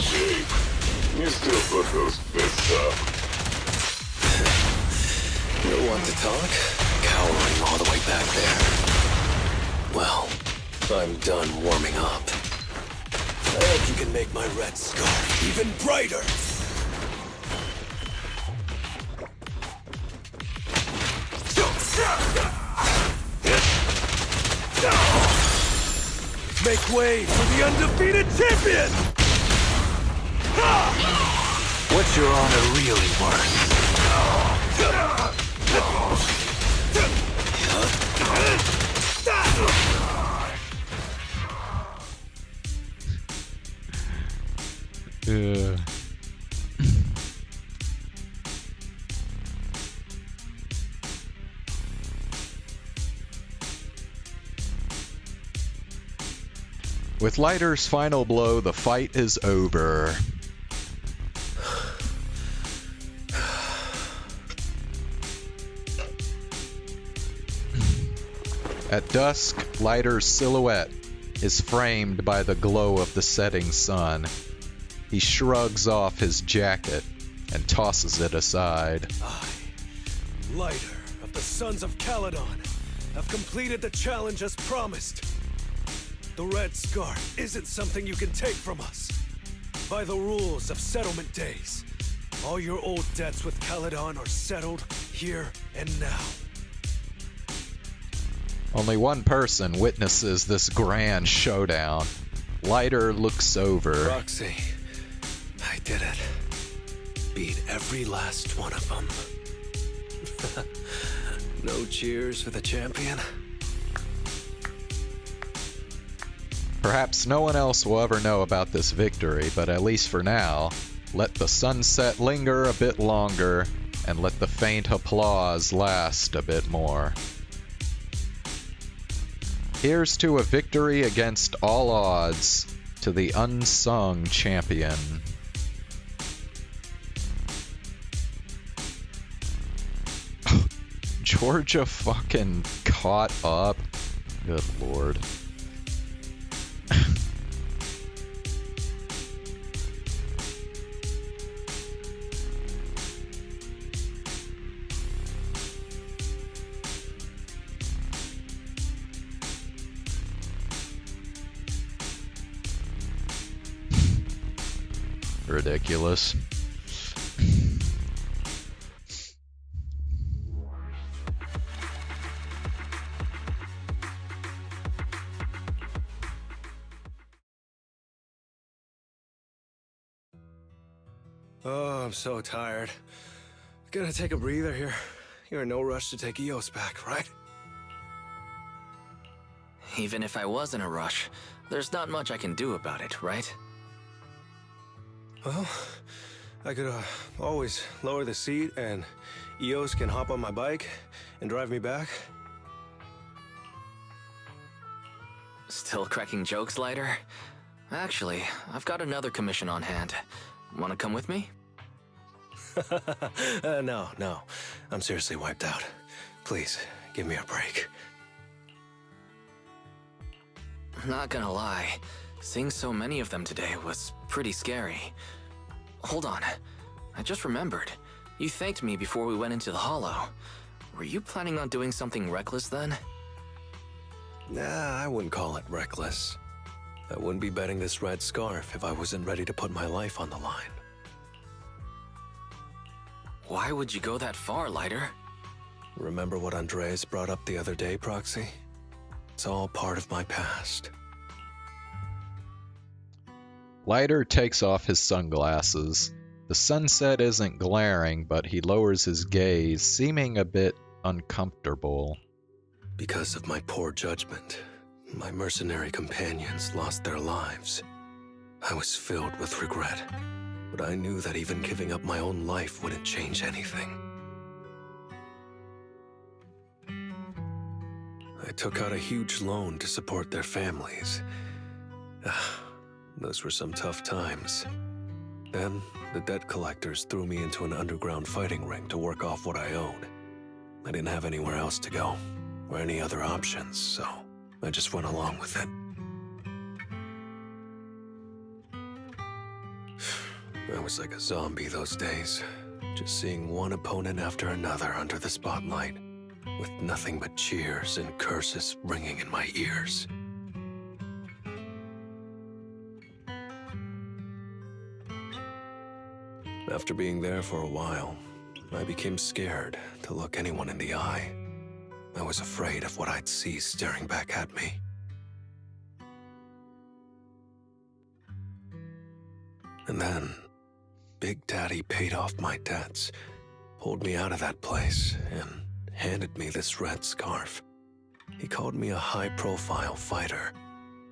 shape. You still put those fists up. You want to talk? Cowering all the way back there. Well, I'm done warming up. I hope you can make my red scarf even brighter. Make way for the undefeated champion! What's your honor really worth? Yeah. With Lighter's final blow, the fight is over. At dusk, Lighter's silhouette is framed by the glow of the setting sun. He shrugs off his jacket and tosses it aside. I, Lighter of the Sons of Caledon, have completed the challenge as promised. The Red Scarf isn't something you can take from us. By the rules of settlement days, all your old debts with Caledon are settled here and now. Only one person witnesses this grand showdown. Lighter looks over. Roxy, I did it. Beat every last one of them. No cheers for the champion? Perhaps no one else will ever know about this victory, but at least for now, let the sunset linger a bit longer, and let the faint applause last a bit more. Here's to a victory against all odds, to the unsung champion. Georgia fucking caught up. Good lord. Ridiculous. Oh, I'm so tired. Gonna take a breather here. You're in no rush to take Eos back, right? Even if I was in a rush, there's not much I can do about it, right? Well, I could always lower the seat and Eos can hop on my bike and drive me back. Still cracking jokes, Lighter? Actually, I've got another commission on hand. Wanna come with me? No. I'm seriously wiped out. Please, give me a break. Not gonna lie, seeing so many of them today was pretty scary. Hold on, I just remembered. You thanked me before we went into the Hollow. Were you planning on doing something reckless then? Nah, I wouldn't call it reckless. I wouldn't be betting this red scarf if I wasn't ready to put my life on the line. Why would you go that far, Lighter? Remember what Andreas brought up the other day, Proxy? It's all part of my past. Lighter takes off his sunglasses. The sunset isn't glaring, but he lowers his gaze, seeming a bit uncomfortable. Because of my poor judgment, my mercenary companions lost their lives. I was filled with regret, but I knew that even giving up my own life wouldn't change anything. I took out a huge loan to support their families. Those were some tough times. Then, the debt collectors threw me into an underground fighting ring to work off what I owed. I didn't have anywhere else to go, or any other options, so I just went along with it. I was like a zombie those days, just seeing one opponent after another under the spotlight, with nothing but cheers and curses ringing in my ears. After being there for a while, I became scared to look anyone in the eye. I was afraid of what I'd see staring back at me. And then, Big Daddy paid off my debts, pulled me out of that place, and handed me this red scarf. He called me a high-profile fighter,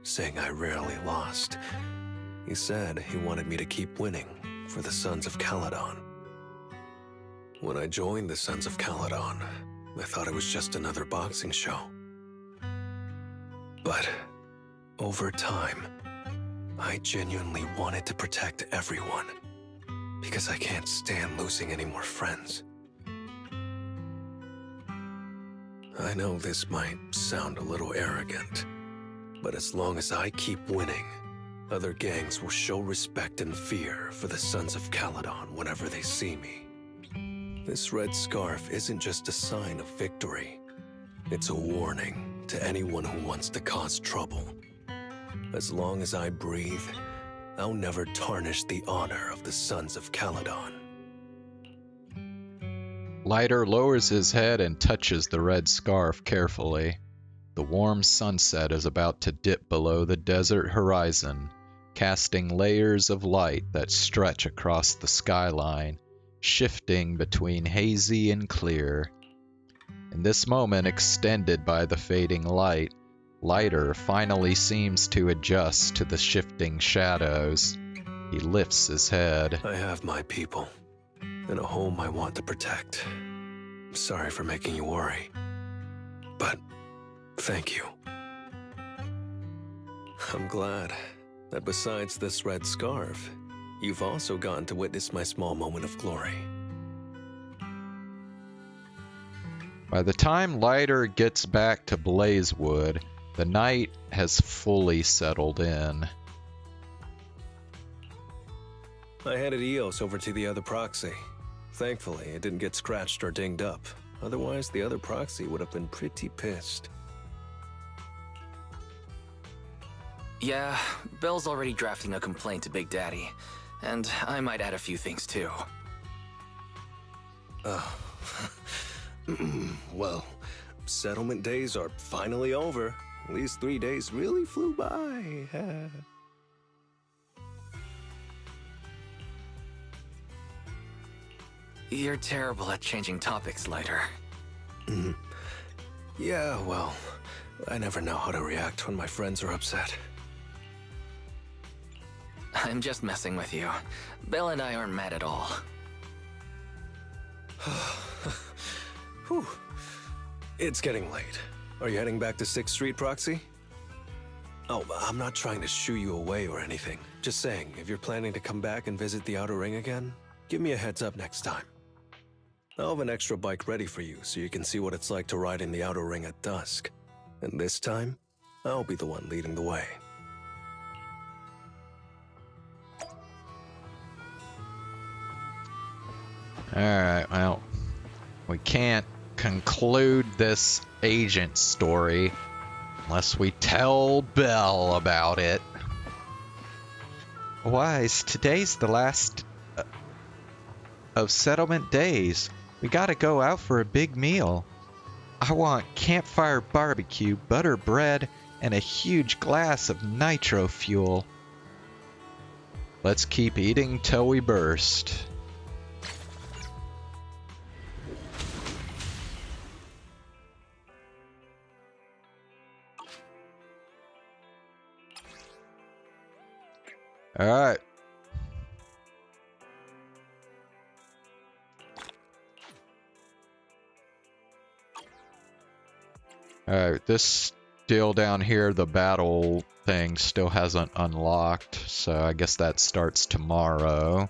saying I rarely lost. He said he wanted me to keep winning for the Sons of Caledon. When I joined the Sons of Caledon, I thought it was just another boxing show. But over time, I genuinely wanted to protect everyone, because I can't stand losing any more friends. I know this might sound a little arrogant, but as long as I keep winning, other gangs will show respect and fear for the Sons of Caledon whenever they see me. This red scarf isn't just a sign of victory. It's a warning to anyone who wants to cause trouble. As long as I breathe, I'll never tarnish the honor of the Sons of Caledon. Lighter lowers his head and touches the red scarf carefully. The warm sunset is about to dip below the desert horizon, casting layers of light that stretch across the skyline, shifting between hazy and clear. In this moment extended by the fading light, Lighter finally seems to adjust to the shifting shadows. He lifts his head. I have my people, and a home I want to protect. Sorry for making you worry, but thank you. I'm glad that besides this red scarf, you've also gotten to witness my small moment of glory. By the time Lighter gets back to Blazewood, the night has fully settled in. I handed EOS over to the other proxy. Thankfully, it didn't get scratched or dinged up. Otherwise, the other proxy would have been pretty pissed. Yeah, Bell's already drafting a complaint to Big Daddy. And I might add a few things too. Well, settlement days are finally over. These 3 days really flew by. You're terrible at changing topics, Lighter. Yeah, well, I never know how to react when my friends are upset. I'm just messing with you. Bell and I aren't mad at all. Whew. It's getting late. Are you heading back to 6th Street, Proxy? Oh, I'm not trying to shoo you away or anything. Just saying, if you're planning to come back and visit the Outer Ring again, give me a heads up next time. I'll have an extra bike ready for you so you can see what it's like to ride in the Outer Ring at dusk. And this time, I'll be the one leading the way. Alright, well, we can't conclude this agent story unless we tell Bell about it. Wise, today's the last of settlement days. We gotta go out for a big meal. I want campfire barbecue, butter bread, and a huge glass of nitro fuel. Let's keep eating till we burst. Alright. Alright, this deal down here, the battle thing still hasn't unlocked, so I guess that starts tomorrow.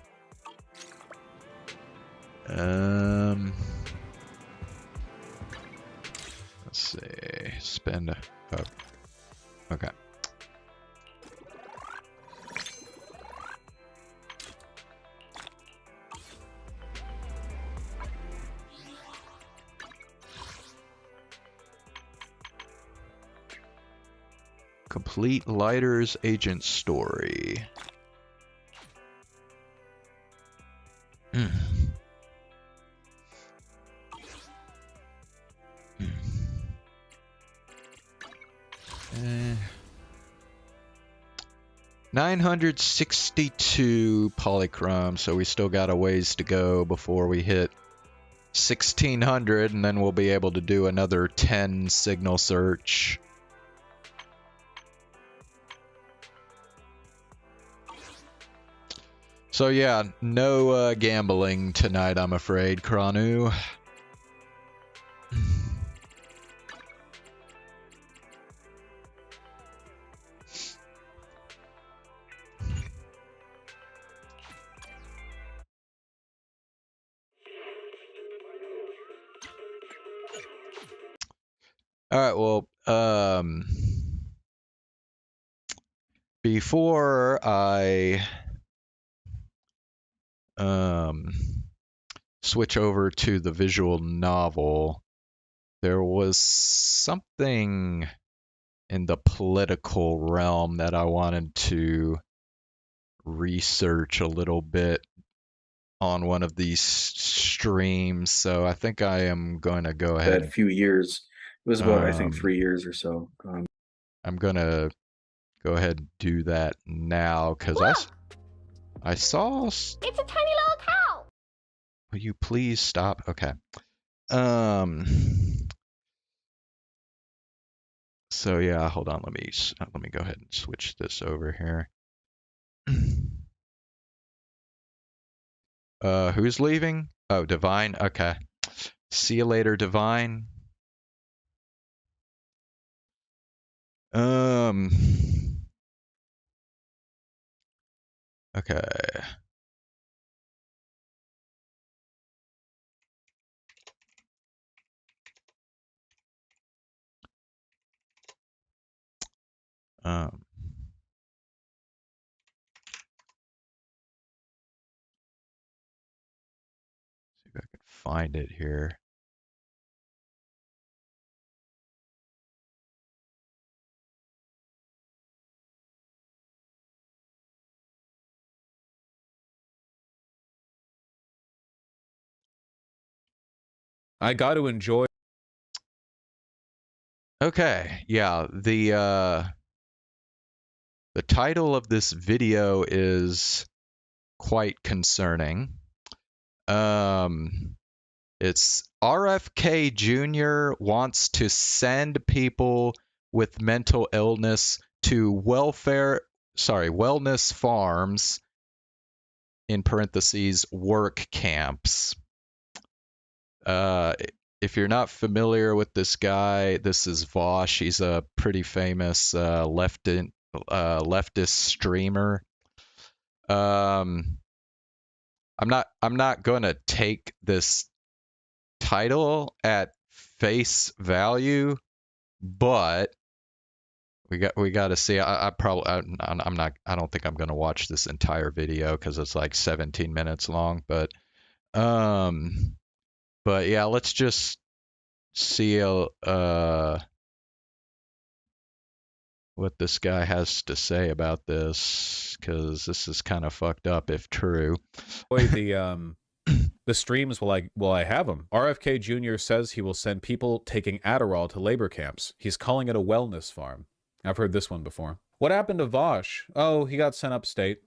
Let's see, spend, oh, okay. Complete Lighter's agent story. Hmm. 962 polychrome, so we still got a ways to go before we hit 1600, and then we'll be able to do another 10 signal search. So yeah, no gambling tonight, I'm afraid, Kranu. All right, well, before I switch over to the visual novel, there was something in the political realm that I wanted to research a little bit on one of these streams, so I think I am going to go ahead. That few years. It was about, I think, 3 years or so. I'm going to go ahead and do that now, because I saw... It's a tiny little cow! Will you please stop? Okay. So yeah, hold on. Let me go ahead and switch this over here. Who's leaving? Oh, Divine. Okay. See you later, Divine. Okay. See if I can find it here. I got to enjoy. Okay, yeah, the title of this video is quite concerning. It's RFK Jr. wants to send people with mental illness to wellness farms, in parentheses, work camps. If you're not familiar with this guy, this is Vosh. He's a pretty famous leftist streamer. I'm not gonna take this title at face value, but we got to see. I don't think I'm gonna watch this entire video because it's like 17 minutes long. But yeah, let's just see what this guy has to say about this, because this is kind of fucked up if true. The streams will I have them. RFK Jr. says he will send people taking Adderall to labor camps. He's calling it a wellness farm. I've heard this one before. What happened to Vosh? Oh, he got sent upstate.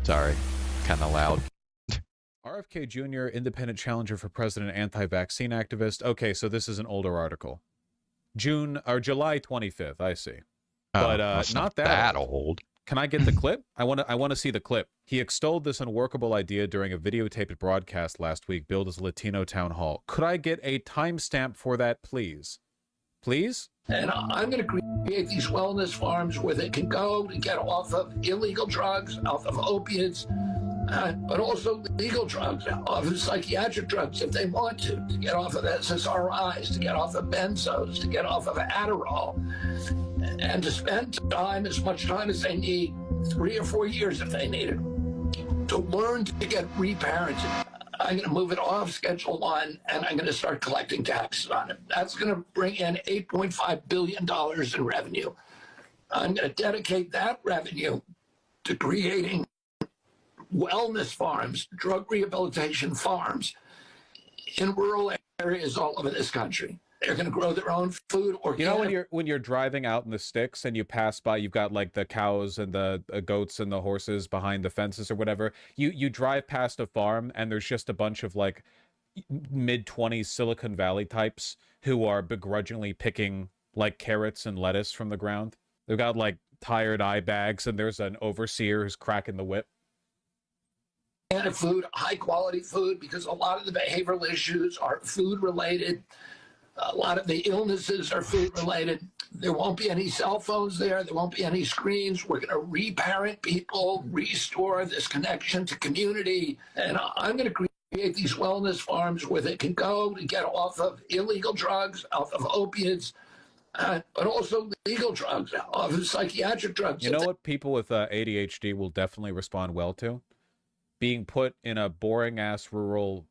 Sorry, kind of loud. RFK Jr., independent challenger for president, anti-vaccine activist. Okay, so this is an older article. July 25th, I see. But not that old. Can I get the clip? I want to see the clip. He extolled this unworkable idea during a videotaped broadcast last week billed as a Latino town hall. Could I get a timestamp for that, please? Please? And I'm going to create these wellness farms where they can go to get off of illegal drugs, off of opiates, but also legal drugs, off of psychiatric drugs if they want to get off of SSRIs, to get off of benzos, to get off of Adderall, and to spend time, as much time as they need, 3 or 4 years if they need it, to learn to get reparented. I'm going to move it off Schedule 1, and I'm going to start collecting taxes on it. That's going to bring in $8.5 billion in revenue. I'm going to dedicate that revenue to creating wellness farms, drug rehabilitation farms in rural areas all over this country. They're going to grow their own food. You know, when you're driving out in the sticks and you pass by, you've got like the cows and the goats and the horses behind the fences or whatever. You drive past a farm and there's just a bunch of like mid-20s Silicon Valley types who are begrudgingly picking like carrots and lettuce from the ground. They've got like tired eye bags and there's an overseer who's cracking the whip. And food, high quality food, because a lot of the behavioral issues are food related. A lot of the illnesses are food related. There won't be any cell phones there. There won't be any screens. We're going to reparent people, restore this connection to community. And I'm going to create these wellness farms where they can go to get off of illegal drugs, off of opiates, but also legal drugs, off of psychiatric drugs. You know what people with ADHD will definitely respond well to? Being put in a boring-ass rural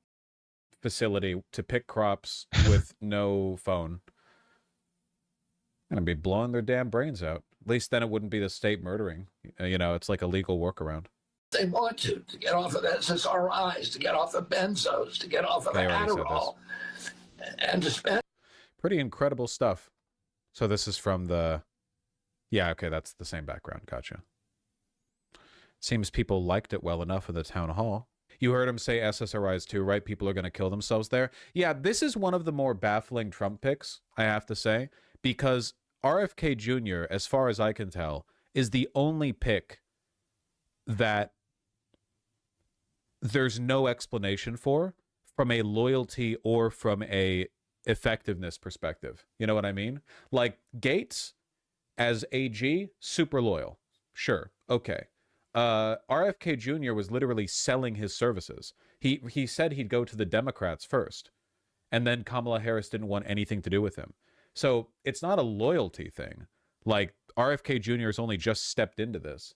facility to pick crops with no phone. Gonna be blowing their damn brains out. At least then it wouldn't be the state murdering. You know, it's like a legal workaround. They want to get off of SSRIs, to get off of benzos, to get off of Adderall, and to spend. Pretty incredible stuff. So this is from the... Yeah, okay, that's the same background. Gotcha. Seems people liked it well enough in the town hall. You heard him say SSRIs too, right? People are going to kill themselves there. Yeah, this is one of the more baffling Trump picks, I have to say, because RFK Jr., as far as I can tell, is the only pick that there's no explanation for from a loyalty or from a effectiveness perspective. You know what I mean? Like Gates as AG, super loyal. Sure. Okay. RFK Jr. was literally selling his services. He said he'd go to the Democrats first, and then Kamala Harris didn't want anything to do with him. So it's not a loyalty thing. Like, RFK Jr. has only just stepped into this.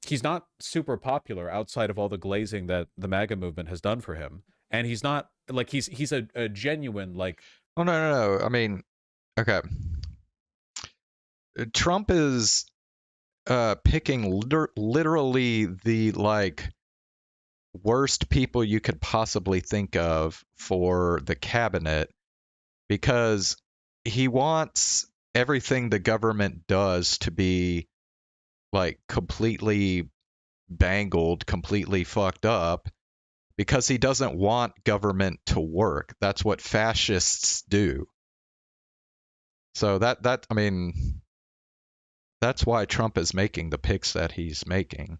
He's not super popular outside of all the glazing that the MAGA movement has done for him. And he's not, like, he's a genuine, like... Oh, no. I mean, okay. Trump is... picking literally the like worst people you could possibly think of for the cabinet, because he wants everything the government does to be like completely bangled, completely fucked up, because he doesn't want government to work. That's what fascists do. So that I mean, that's why Trump is making the picks that he's making.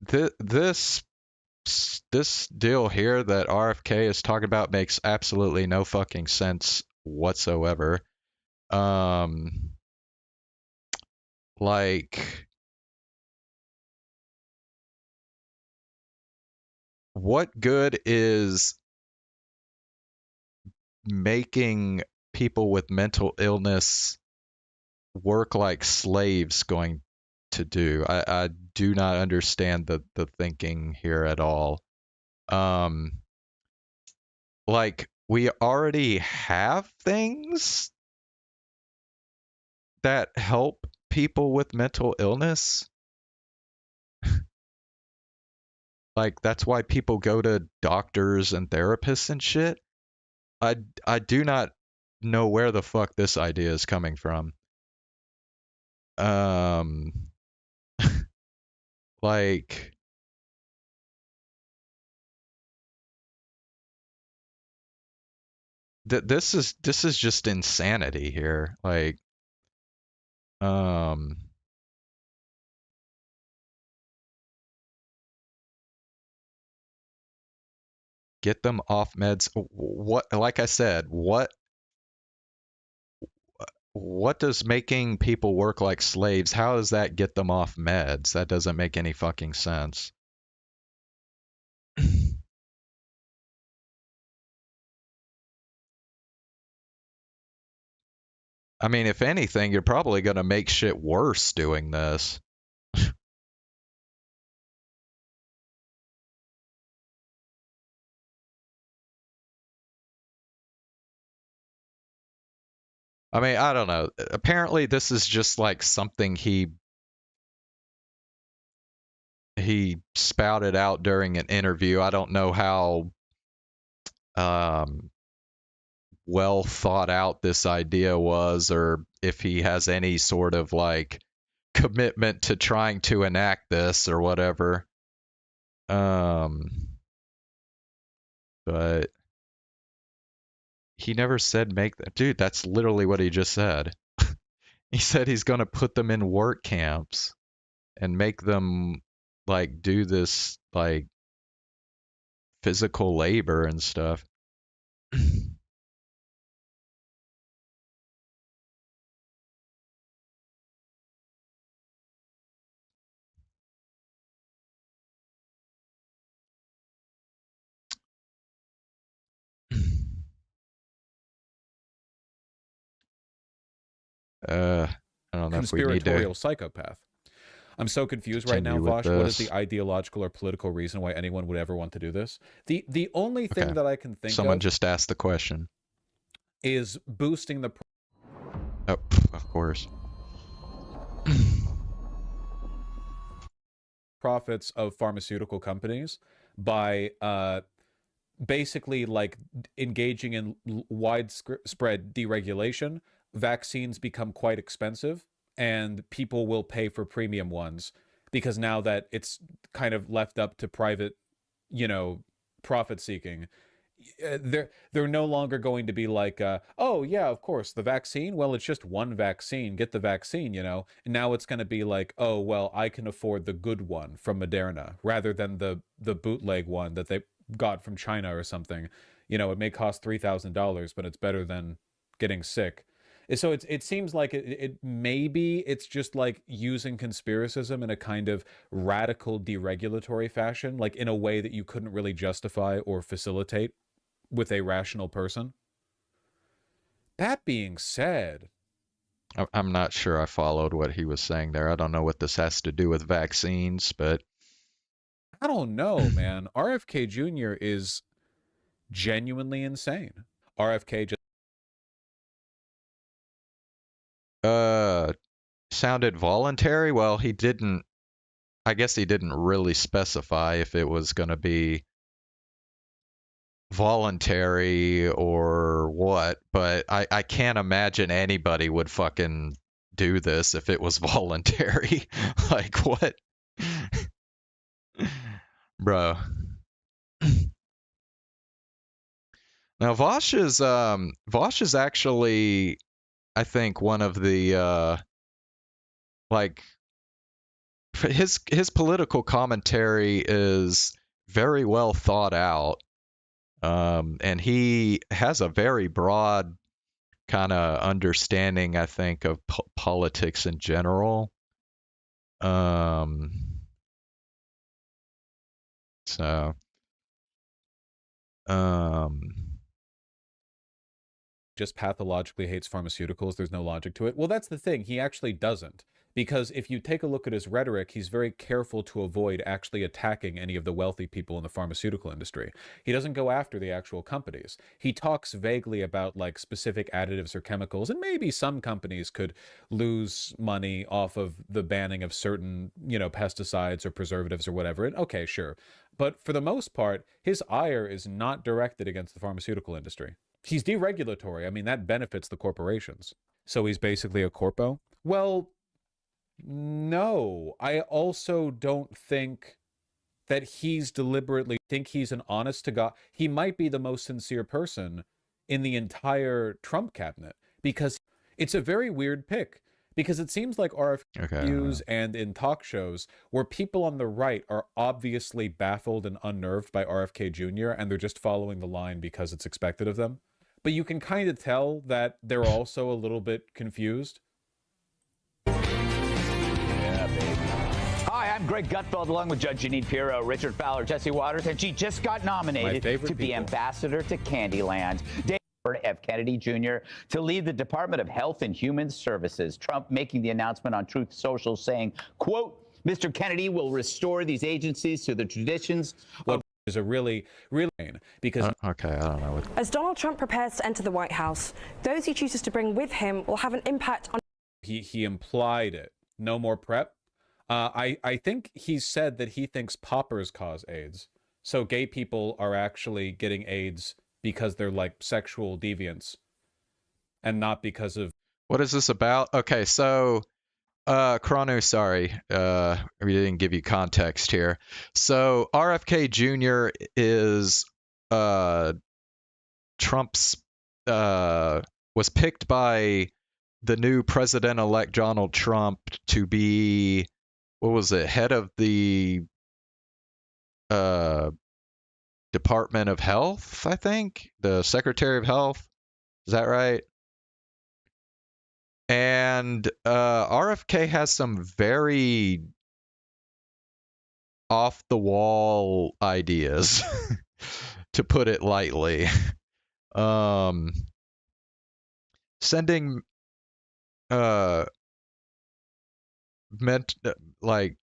This deal here that RFK is talking about makes absolutely no fucking sense whatsoever. Like, what good is making people with mental illness work like slaves going to do? I do not understand the thinking here at all. Like, we already have things that help people with mental illness. Like, that's why people go to doctors and therapists and shit. I do not know where the fuck this idea is coming from. Like, this is just insanity here. Like, get them off meds. What, like I said, what does making people work like slaves, how does that get them off meds? That doesn't make any fucking sense. I mean, if anything, you're probably going to make shit worse doing this. I mean, I don't know. Apparently, this is just like something he spouted out during an interview. I don't know how well thought out this idea was, or if he has any sort of like commitment to trying to enact this or whatever. But he never said make that. Dude, that's literally what he just said. He said he's going to put them in work camps and make them like do this like physical labor and stuff. I don't know if we need to Conspiratorial psychopath. I'm so confused right now, Vosh. What is the ideological or political reason why anyone would ever want to do this? The only thing that I can think Someone of just asked the question. Is boosting the... Oh, of course. profits of pharmaceutical companies by basically like engaging in widespread deregulation. Vaccines become quite expensive and people will pay for premium ones because now that it's kind of left up to private, you know, profit seeking, they're no longer going to be like, oh yeah, of course, the vaccine, well, it's just one vaccine, get the vaccine, you know. And now it's going to be like, oh, well, I can afford the good one from Moderna rather than the bootleg one that they got from China or something. You know, it may cost $3,000, but it's better than getting sick. So it seems like it maybe it's just like using conspiracism in a kind of radical deregulatory fashion, like in a way that you couldn't really justify or facilitate with a rational person. That being said, I'm not sure I followed what he was saying there. I don't know what this has to do with vaccines, but I don't know, man. RFK Jr. is genuinely insane. RFK just sounded voluntary. Well, he didn't, I guess he didn't really specify if it was going to be voluntary or what, but I can't imagine anybody would fucking do this if it was voluntary. Like, what? Bro. Now Vosh is actually, I think, one of the like his political commentary is very well thought out. And he has a very broad kind of understanding, I think, of politics in general. Just pathologically hates pharmaceuticals. There's no logic to it. Well, that's the thing. He actually doesn't. Because if you take a look at his rhetoric, he's very careful to avoid actually attacking any of the wealthy people in the pharmaceutical industry. He doesn't go after the actual companies. He talks vaguely about like specific additives or chemicals, and maybe some companies could lose money off of the banning of certain, you know, pesticides or preservatives or whatever. And okay, sure. But for the most part, his ire is not directed against the pharmaceutical industry. He's deregulatory. I mean, that benefits the corporations. So he's basically a corpo? Well, no, I also don't think that he's deliberately think he's an honest to God. He might be the most sincere person in the entire Trump cabinet because it's a very weird pick. Because it seems like RFK news and in talk shows where people on the right are obviously baffled and unnerved by RFK Jr. and they're just following the line because it's expected of them. But you can kind of tell that they're also a little bit confused. Hi, I'm Greg Gutfeld, along with Judge Jeanine Pirro, Richard Fowler, Jesse Waters, and she just got nominated to be ambassador to Candyland. F. Kennedy Jr. to lead the Department of Health and Human Services. Trump making the announcement on Truth Social saying, quote, Mr. Kennedy will restore these agencies to the traditions of is a really because okay, I don't know what. As Donald Trump prepares to enter the White House, those he chooses to bring with him will have an impact on. He implied it. No more PrEP. I think he said that he thinks poppers cause AIDS. So gay people are actually getting AIDS because they're like sexual deviants, and not because of. What is this about? Okay, so Chrono, sorry, we didn't give you context here. So RFK Jr. is Trump's was picked by the new president-elect Donald Trump to be, what was it, head of the Department of Health, I think, the Secretary of Health. Is that right? And RFK has some very off the wall ideas, to put it lightly. Sending like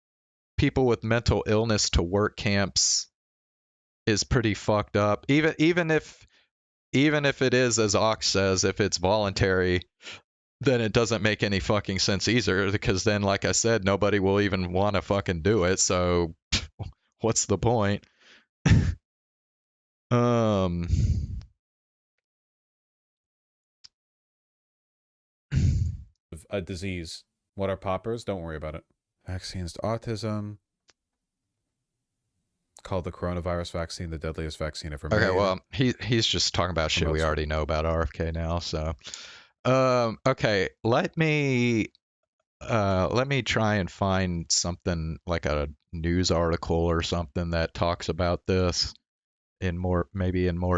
people with mental illness to work camps is pretty fucked up. Even if it is, as Ox says, if it's voluntary, then it doesn't make any fucking sense either, because then, like I said, nobody will even want to fucking do it. So what's the point? A disease. What are poppers? Don't worry about it. Vaccines to autism. Called the coronavirus vaccine the deadliest vaccine ever made. Okay, well, he's just talking about shit we already know about RFK now. So, okay, let me try and find something like a news article or something that talks about this in more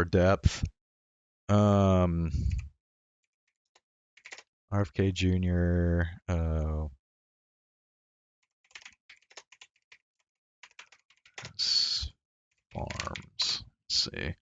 depth. RFK Jr. Farms. Let's see.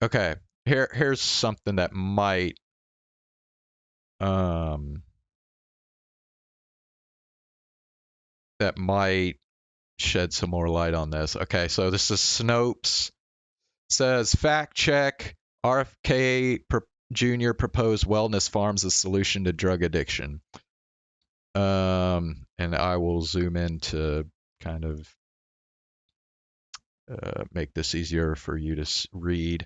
Okay, here's something that might shed some more light on this. Okay, so this is Snopes. Says fact check: RFK Jr. proposed wellness farms as solution to drug addiction. And I will zoom in to kind of make this easier for you to read.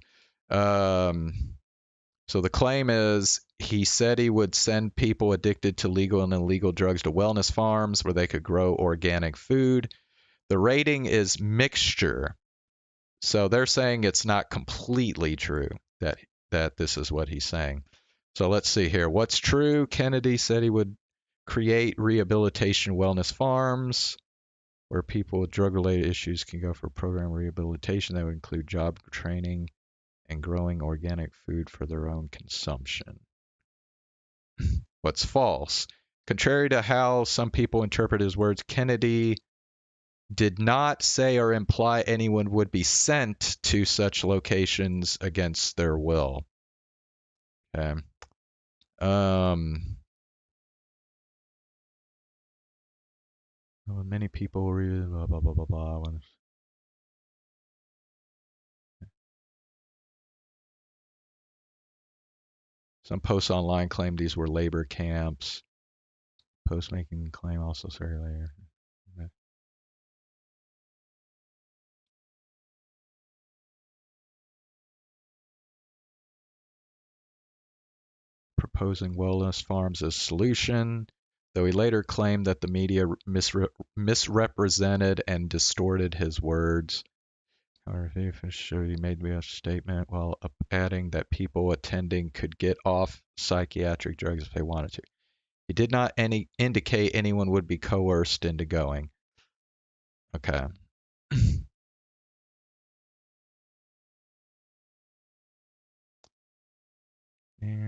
So the claim is he said he would send people addicted to legal and illegal drugs to wellness farms where they could grow organic food. The rating is mixture. So they're saying it's not completely true that this is what he's saying. So let's see here. What's true? Kennedy said he would create rehabilitation wellness farms where people with drug-related issues can go for program rehabilitation that would include job training and growing organic food for their own consumption. What's false? Contrary to how some people interpret his words, Kennedy did not say or imply anyone would be sent to such locations against their will. Okay. Many people really blah blah blah blah blah. Some posts online claim these were labor camps. Post making claim also circulated. Proposing wellness farms as solution, though he later claimed that the media misrepresented and distorted his words. However, he made a statement while adding that people attending could get off psychiatric drugs if they wanted to. He did not indicate anyone would be coerced into going. Okay. Right.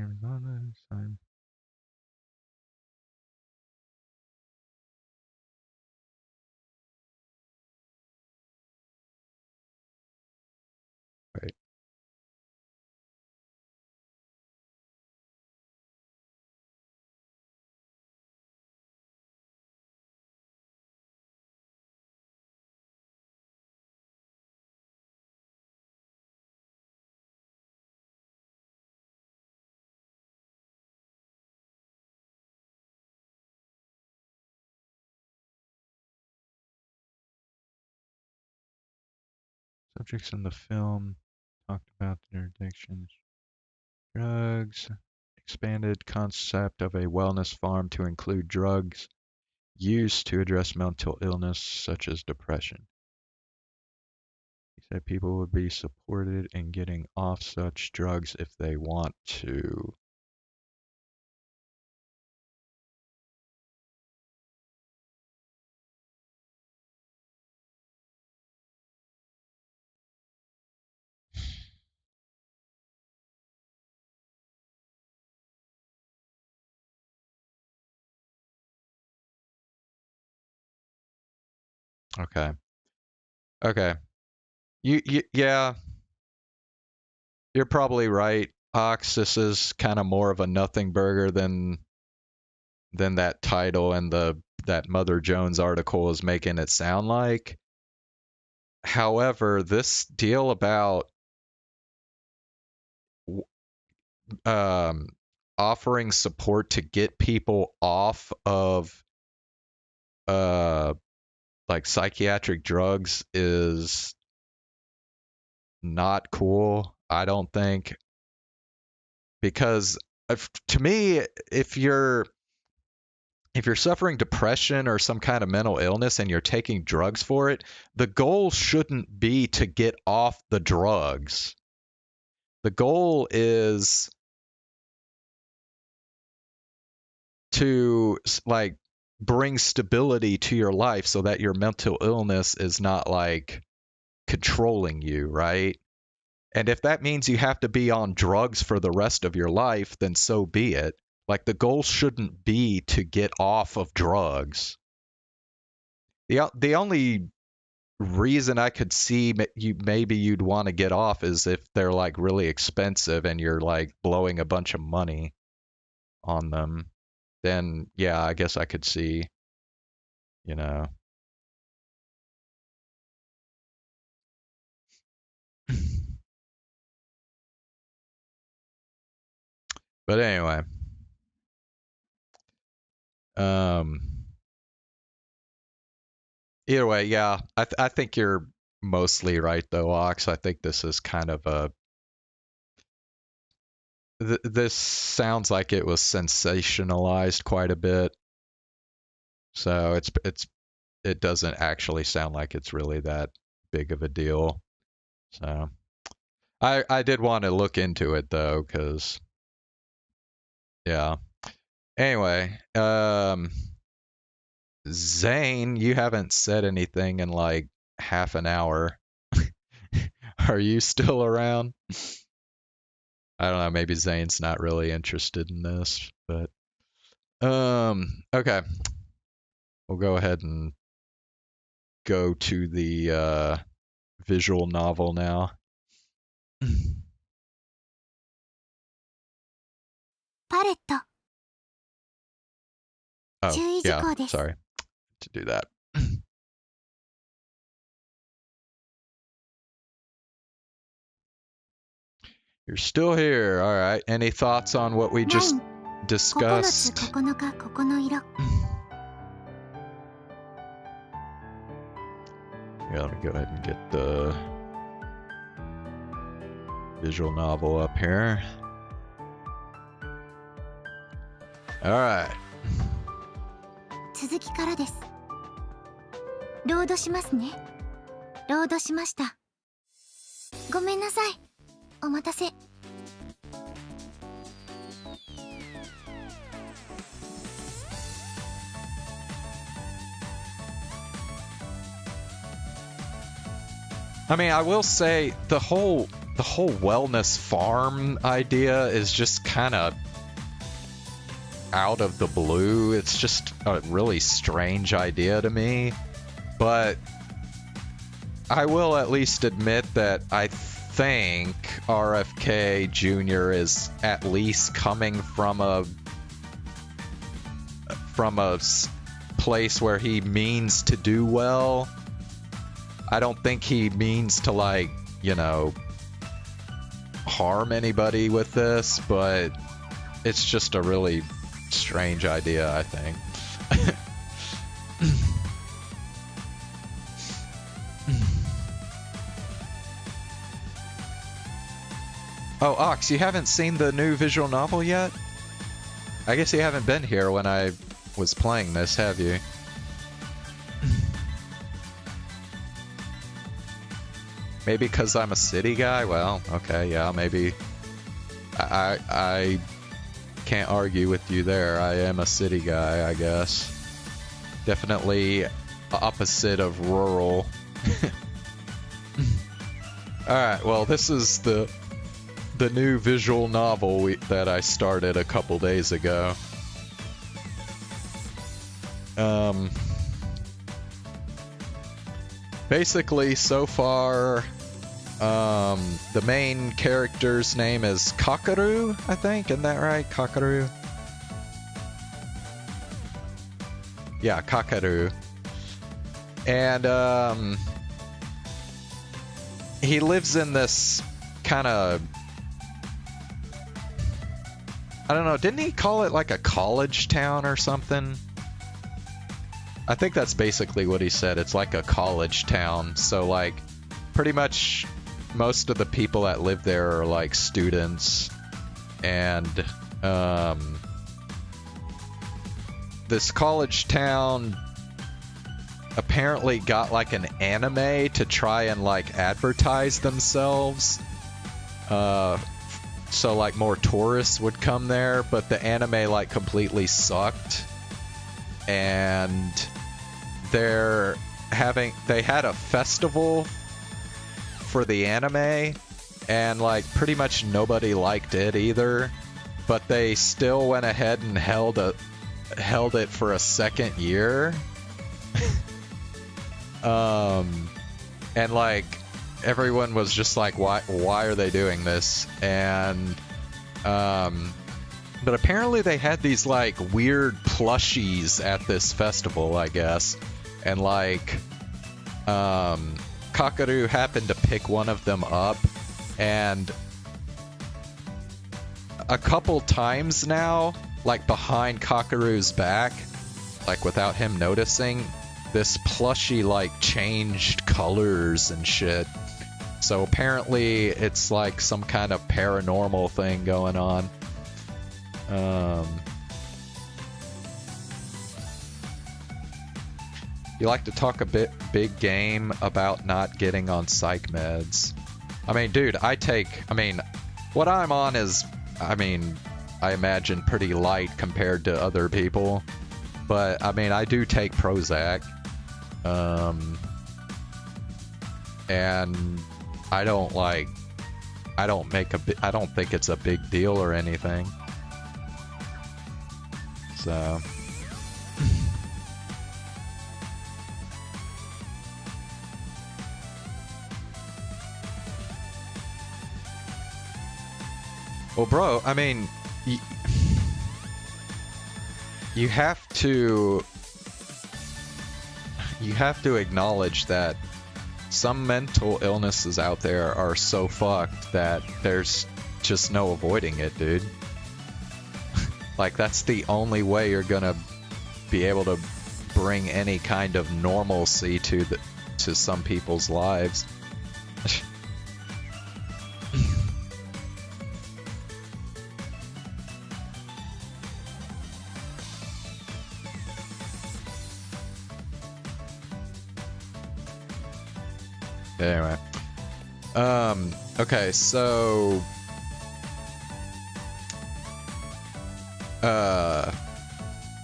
Subjects in the film talked about their addictions, drugs, expanded concept of a wellness farm to include drugs used to address mental illness such as depression. He said people would be supported in getting off such drugs if they want to. Okay. Okay. Yeah, you're probably right. Ox, this is kind of more of a nothing burger than that title and that Mother Jones article is making it sound like. However, this deal about offering support to get people off of like psychiatric drugs is not cool, I don't think, because to me, if you're suffering depression or some kind of mental illness and you're taking drugs for it, the goal shouldn't be to get off the drugs. The goal is to like bring stability to your life so that your mental illness is not like controlling you, right? And if that means you have to be on drugs for the rest of your life, then so be it. Like the goal shouldn't be to get off of drugs. The only reason I could see maybe you'd want to get off is if they're like really expensive and you're like blowing a bunch of money on them. Then yeah, I guess I could see, you know. But anyway, either way, yeah, I think you're mostly right though, Ox. I think this is kind of a this sounds like it was sensationalized quite a bit. So it doesn't actually sound like it's really that big of a deal. So I did want to look into it though, because yeah. Anyway, Zane, you haven't said anything in like half an hour. Are you still around? I don't know, maybe Zane's not really interested in this, but okay. We'll go ahead and go to the visual novel now. Oh, yeah, sorry to do that. You're still here. All right. Any thoughts on what we just discussed? Yeah, let me go ahead and get the visual novel up here. All right. 続きからです。ロードしますね。ロードしました。ごめんなさい。お待たせ。I mean, I will say the whole the whole wellness farm idea is just kind of out of the blue. It's just a really strange idea to me. But I will at least admit that I think RFK Jr. is at least coming from a place where he means to do well. I don't think he means to, like, you know, harm anybody with this, but it's just a really strange idea, I think. Oh, Ox, you haven't seen the new visual novel yet? I guess you haven't been here when I was playing this, have you? Maybe because I'm a city guy? Well, okay, yeah, maybe. I can't argue with you there. I am a city guy, I guess. Definitely opposite of rural. Alright, well, this is the new visual novel that I started a couple days ago. Basically, so far, the main character's name is Kakaru, I think. Isn't that right? Kakaru? Yeah, Kakaru. And, he lives in this kind of... I don't know, didn't he call it like a college town or something? I think that's basically what he said. It's like a college town. So, like, pretty much most of the people that live there are, like, students. And, this college town apparently got, like, an anime to try and, like, advertise themselves. So, like, more tourists would come there, but the anime, like, completely sucked. And they had a festival for the anime, and, like, pretty much nobody liked it either. But they still went ahead and held it for a second year. And, like, everyone was just like, why are they doing this? And, but apparently they had these, like, weird plushies at this festival, I guess. And, like, Kakaru happened to pick one of them up. And a couple times now, like, behind Kakaru's back, like, without him noticing, this plushie, like, changed colors and shit. So apparently it's like some kind of paranormal thing going on. You like to talk a bit big game about not getting on psych meds. I mean, dude, what I'm on is, I imagine pretty light compared to other people. But, I do take Prozac. And I don't think it's a big deal or anything. So. Well, bro, you have to acknowledge that some mental illnesses out there are so fucked that there's just no avoiding it, dude. Like, that's the only way you're gonna be able to bring any kind of normalcy to some people's lives. Anyway. Okay, so...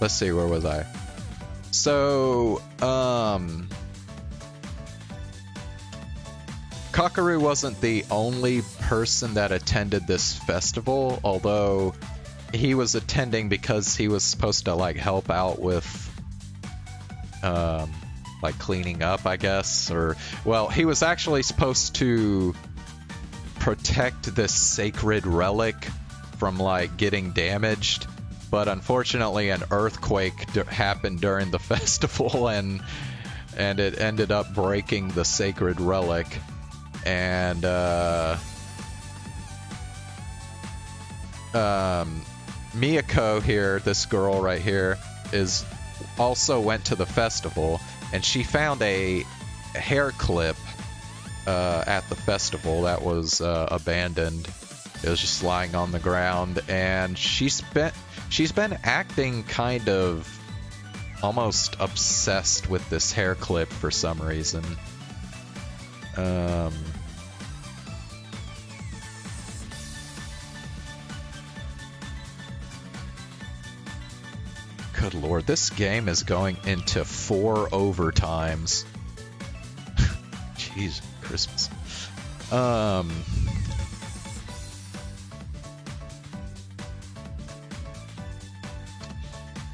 let's see, where was I? So, Kakaru wasn't the only person that attended this festival, although he was attending because he was supposed to like help out with like cleaning up, I guess, or well, he was actually supposed to protect this sacred relic from like getting damaged, but unfortunately an earthquake happened during the festival and it ended up breaking the sacred relic. And Miyako here, this girl right here, is also went to the festival, and she found a hair clip at the festival that was abandoned. It was just lying on the ground, and she's been acting kind of almost obsessed with this hair clip for some reason. Good lord, this game is going into 4 overtimes. Jeez, Christmas.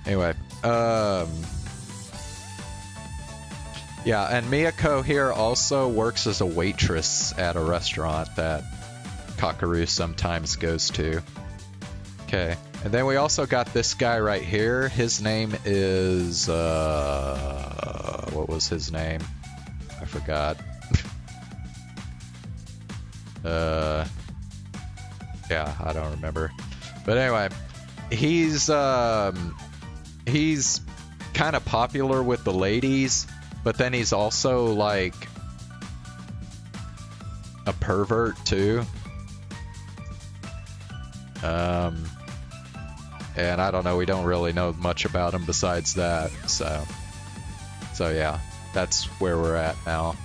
Anyway, yeah, and Miyako here also works as a waitress at a restaurant that Kakaru sometimes goes to. Okay, and then we also got this guy right here. His name is, what was his name? I forgot. Yeah, I don't remember. But anyway, he's kind of popular with the ladies, but then he's also like a pervert too. And I don't know, we don't really know much about him besides that, so yeah, that's where we're at now.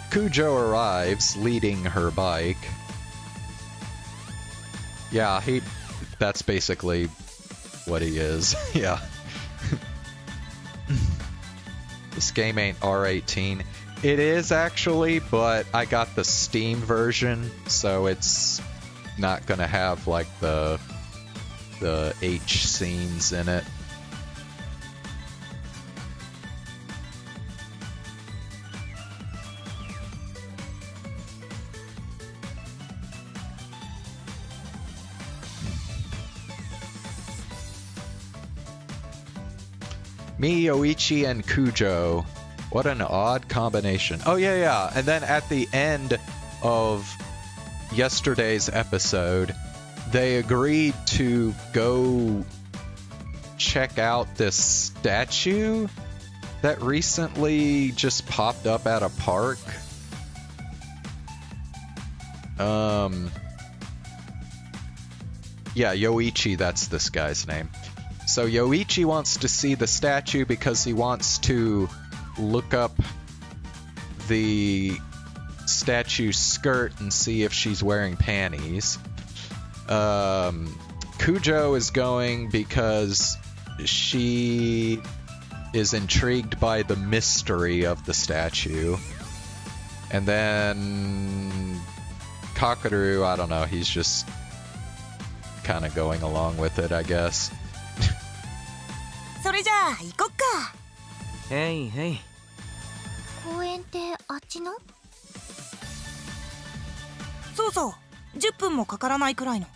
Kujo arrives leading her bike. Yeah, that's basically what he is. Yeah. This game ain't R18. It is actually, but I got the Steam version, so it's not gonna have like the H scenes in it. Miyoichi and Kujo. What an odd combination. Oh, yeah. And then at the end of yesterday's episode, they agreed to go check out this statue that recently just popped up at a park. Yeah, Yoichi, that's this guy's name. So Yoichi wants to see the statue because he wants to look up the statue's skirt and see if she's wearing panties. Kujo is going because she is intrigued by the mystery of the statue. And then Kakaru, I don't know, he's just kind of going along with it, I guess. それじゃあ行こっか。へいへい。公園ってあっちの？そうそう、10分もかからないくらいの。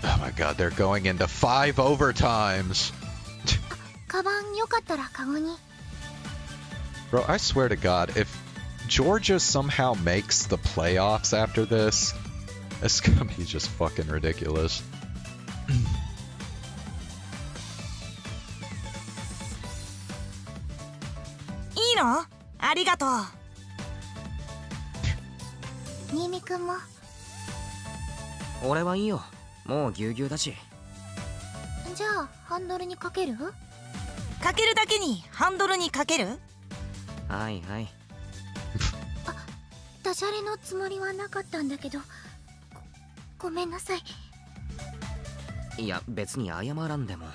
Oh my god, they're going into 5 overtimes. カバンよかったらカゴに。Bro, I swear to god, if Georgia somehow makes the playoffs after this, it's gonna be just fucking ridiculous. いいの？ありがとう。新見くんも。俺はいいよ。もうぎゅうぎゅうだし。じゃあハンドルにかける？かけるだけにハンドルにかける？はいはい。ダジャレのつもりはなかったんだけど、ごめんなさい。いや、別に謝らんでも。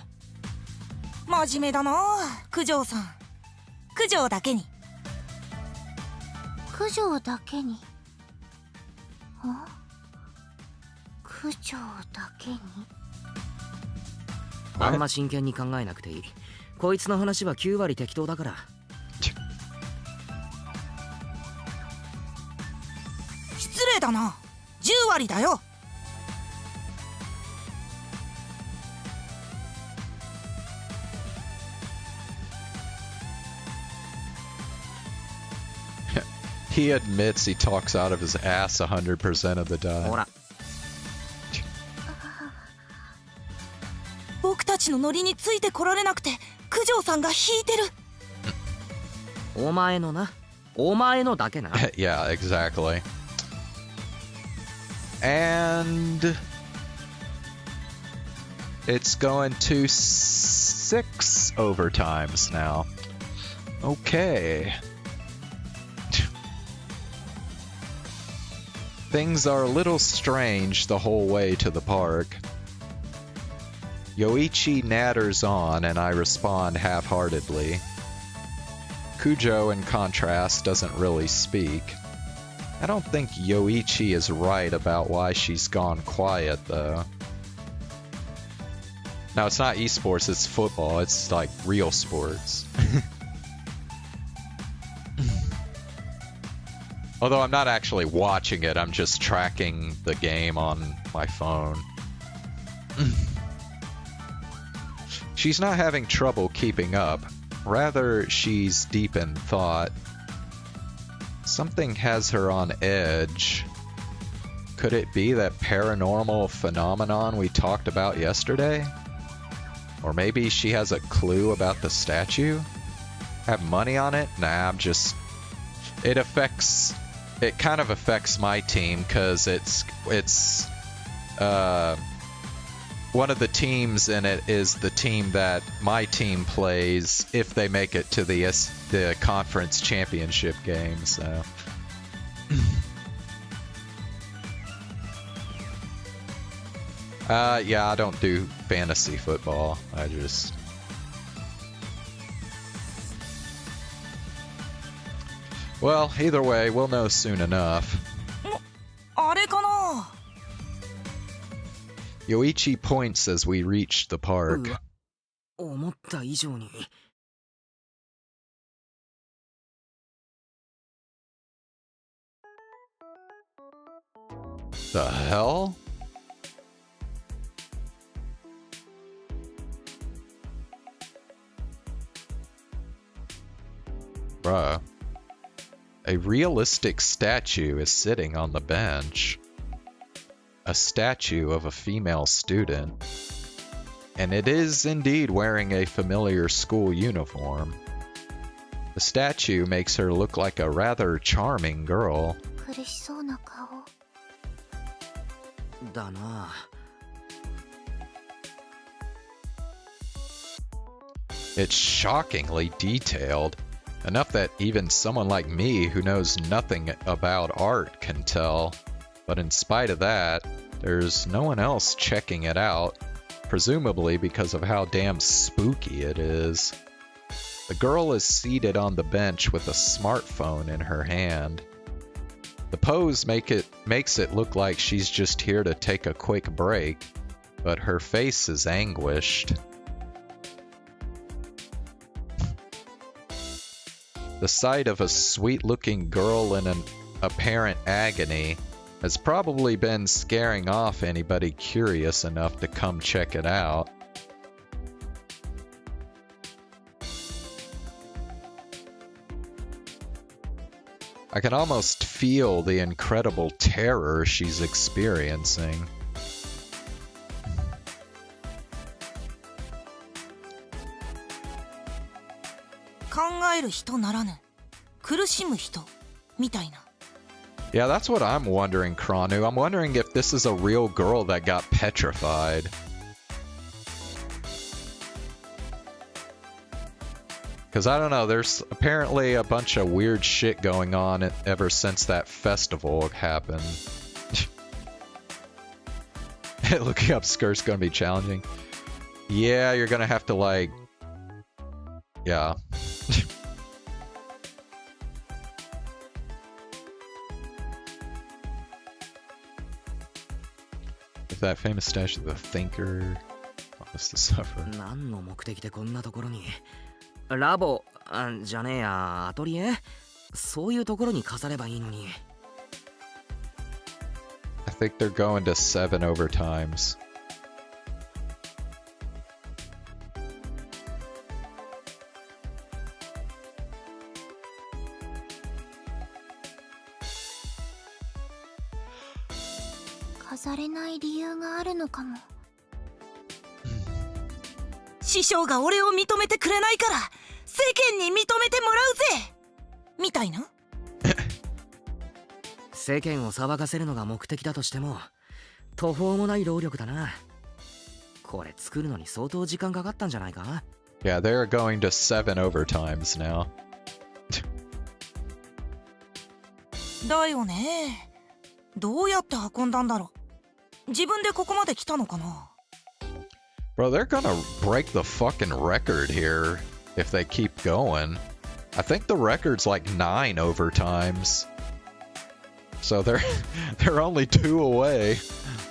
真面目だな、九条さん。九条だけに。九条だけに。あ？九条だけに。あんま真剣に考えなくていい。こいつの話は9割適当だから。失礼だな。10割だよ。He admits he talks out of his ass 100% of the time. 僕たちのノリについてこられなくて九条さんが引いてる。お前のな。お前のだけな。Yeah, exactly. And it's going to 6 overtimes now. Okay. Things are a little strange the whole way to the park. Yoichi natters on, and I respond half-heartedly. Kujo, in contrast, doesn't really speak. I don't think Yoichi is right about why she's gone quiet, though. Now, it's not esports, it's football. It's like real sports. Although I'm not actually watching it, I'm just tracking the game on my phone. She's not having trouble keeping up. Rather, she's deep in thought. Something has her on edge. Could it be that paranormal phenomenon we talked about yesterday? Or maybe she has a clue about the statue? Have money on it? Nah, I'm just... It kind of affects my team, because it's one of the teams in it is the team that my team plays if they make it to the conference championship game, so... Yeah, I don't do fantasy football. I just... Well, either way, we'll know soon enough. あれかな? Yoichi points as we reach the park. 思った以上に。The hell? Bruh. A realistic statue is sitting on the bench. A statue of a female student. And it is indeed wearing a familiar school uniform. The statue makes her look like a rather charming girl. 苦しそうな顔。だな。It's shockingly detailed. Enough that even someone like me who knows nothing about art can tell. But in spite of that, there's no one else checking it out, presumably because of how damn spooky it is. The girl is seated on the bench with a smartphone in her hand. The pose makes it look like she's just here to take a quick break, but her face is anguished. The sight of a sweet-looking girl in an apparent agony has probably been scaring off anybody curious enough to come check it out. I can almost feel the incredible terror she's experiencing. Yeah, that's what I'm wondering, Kranu. I'm wondering if this is a real girl that got petrified. Because I don't know, there's apparently a bunch of weird shit going on ever since that festival happened. Looking up skirt's gonna be challenging. Yeah, you're gonna have to like... Yeah. With that famous statue of the thinker, promise to suffer. 何の目的でこんなところにラボじゃねえやアトリエそういうところに飾ればいいのに I think they're going to 7 overtimes.「飾れない理由があるのかも」師匠が俺を認めてくれないから世間に認めてもらうぜみたいな世間を騒がせるのが目的だとしても途方もない労力だなこれ作るのに相当時間かかったんじゃないか Yeah, they're going to 7 overtimes now. だよねどうやって運んだんだろう自分でここまで来たのかな Bro, they're gonna break the fucking record here if they keep going. I think the record's like 9 overtimes. So they're only 2 away.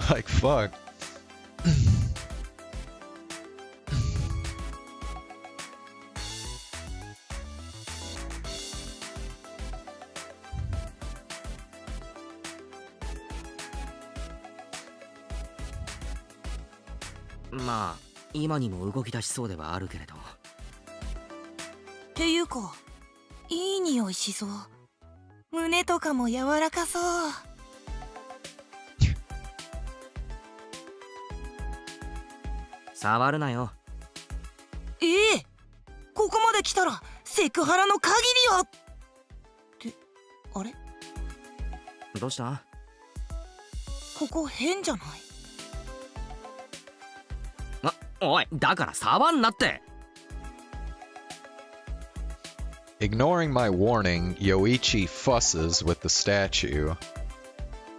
Like fuck. Ma, 今にも動き出しそうではあるけれど。っていうか、いい匂いしそう。胸とかも柔らかそう。触るなよ。ここまで来たらセクハラの限りよ。ってあれ？どうした？ここ変じゃない？おい、だから触んなって。Ignoring my warning, Yoichi fusses with the statue.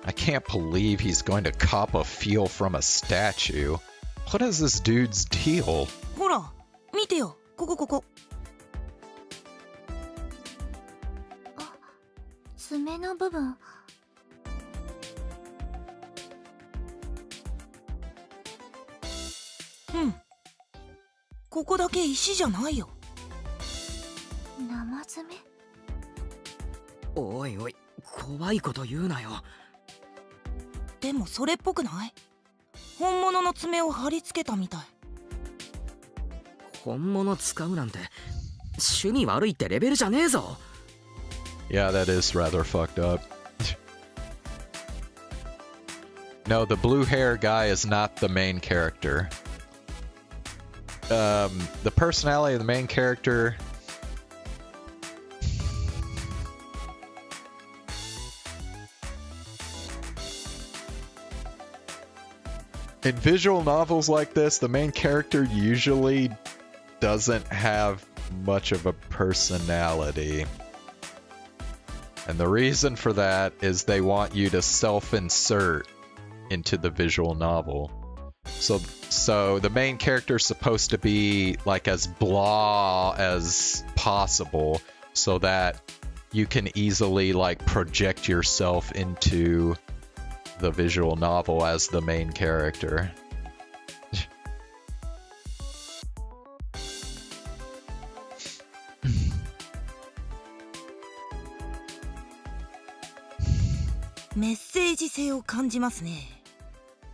I can't believe he's going to cop a feel from a statue. What is this dude's deal? ほら、見てよ。ここ。あ、爪の部分。ここだけ石じゃないよ。生爪？おいおい、怖いこと言うなよ。でもそれっぽくない？本物の爪を貼り付けたみたい。本物使うなんて趣味悪いってレベルじゃねえぞ。Yeah, that is rather fucked up. No, the blue hair guy is not the main character. The personality of the main character... In visual novels like this, the main character usually doesn't have much of a personality. And the reason for that is they want you to self-insert into the visual novel. So the main character is supposed to be like as blah as possible so that you can easily like project yourself into the visual novel as the main character. Message を感じますね。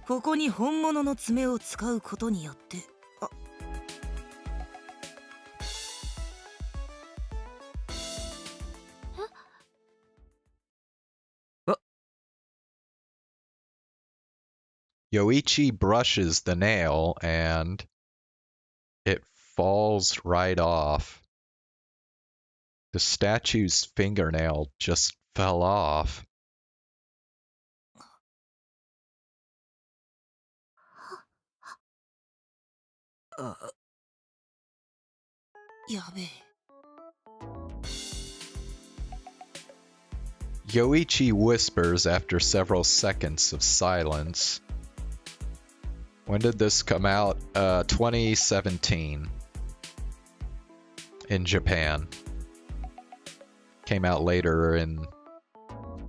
ここに本物の爪を使うことによって。Yoichi brushes the nail and it falls right off. The statue's fingernail just fell off. Yoichi whispers after several seconds of silence. When did this come out? 2017 in Japan. Came out later in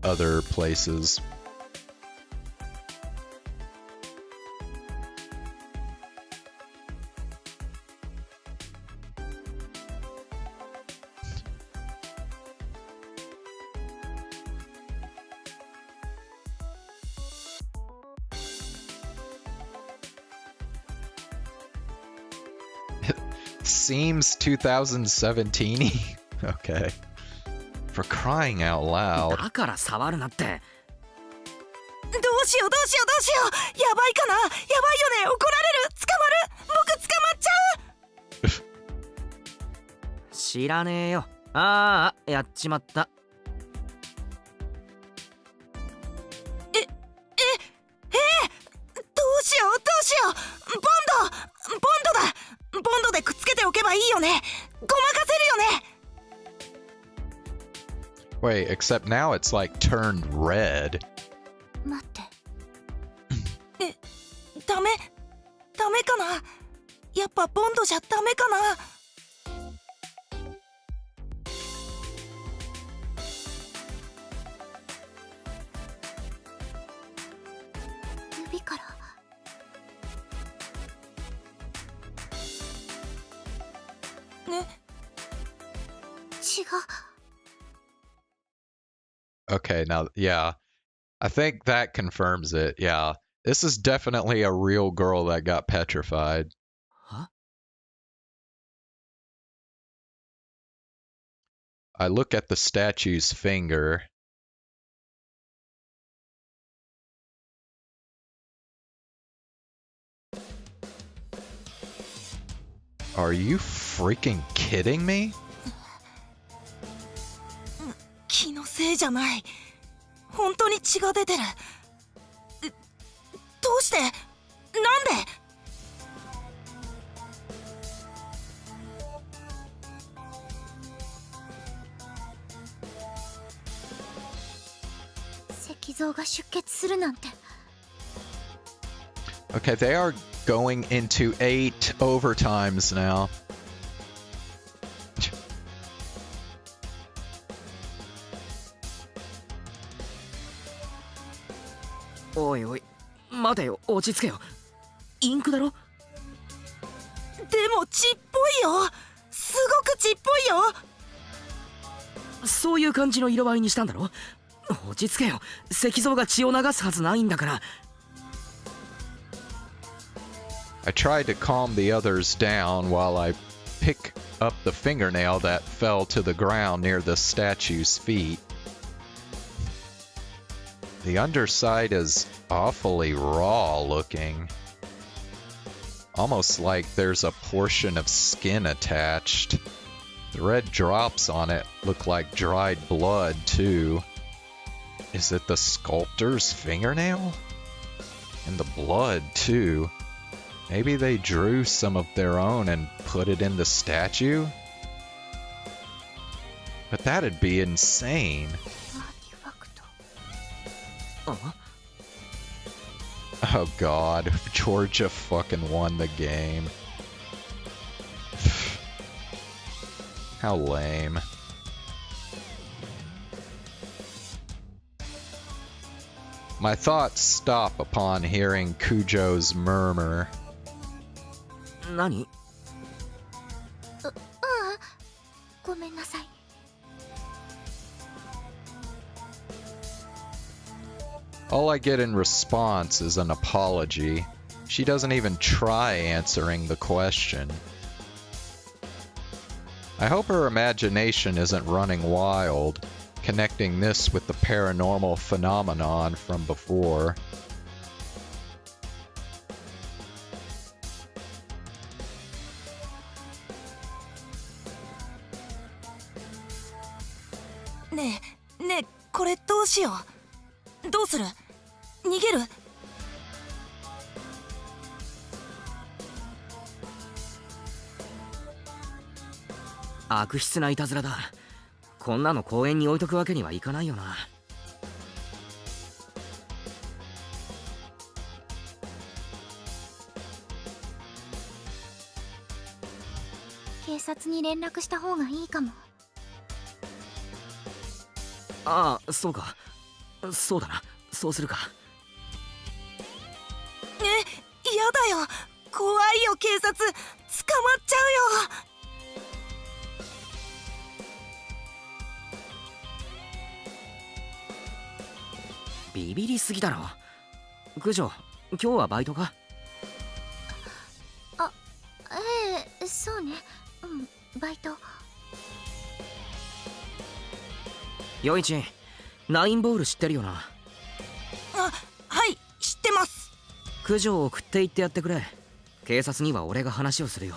other places. Seems 2017. Okay. For crying out loud. だから触るなって。どうしようどうしようどうしよう。やばいかな。やばいよね。怒られる。捕まる。僕捕まっちゃう。知らねえよ。ああ、やっちまった。どうしようどうしよう。ボンドだ。ボンドでくっつけておけばいいよね。ごまかせるよね。Wait, except now it's like turned red. 待って。ダメかな。やっぱボンドじゃダメかな。指から。ね。違う。Okay, now, yeah. I think that confirms it, yeah. This is definitely a real girl that got petrified. Huh? I look at the statue's finger. Are you freaking kidding me? 気のせいじゃない。本当に血が出てる。どうして？なんで？石像が出血するなんて。Okay, they are going into 8 overtimes now. Oi, oi. 待てよ、落ち着けよ。インクだろ？でも血っぽいよ。すごく血っぽいよ。そういう感じの色合いにしたんだろ？落ち着けよ。石像が血を流すはずないんだから。I tried to calm the others down while I pick up the fingernail that fell to the ground near the statue's feet. The underside is awfully raw looking. Almost like there's a portion of skin attached. The red drops on it look like dried blood too. Is it the sculptor's fingernail? And the blood too. Maybe they drew some of their own and put it in the statue? But that'd be insane. Oh god, Georgia fucking won the game. How lame. My thoughts stop upon hearing Kujo's murmur. 何？ごめんなさい。All I get in response is an apology. She doesn't even try answering the question. I hope her imagination isn't running wild, connecting this with the paranormal phenomenon from before. Ne, これどうしよう。どうする？逃げる？悪質ないたずらだ。こんなの公園に置いとくわけにはいかないよな。警察に連絡した方がいいかも。ああ、そうか。そうだな。そうするか。やだよ。怖いよ、警察。捕まっちゃうよ。ビビりすぎだろ。九条、今日はバイトか？あ、そうね。バイト。ヨイチ、ナインボール知ってるよな？はい、知ってます。九条を送って行ってやってくれ。警察には俺が話をするよ。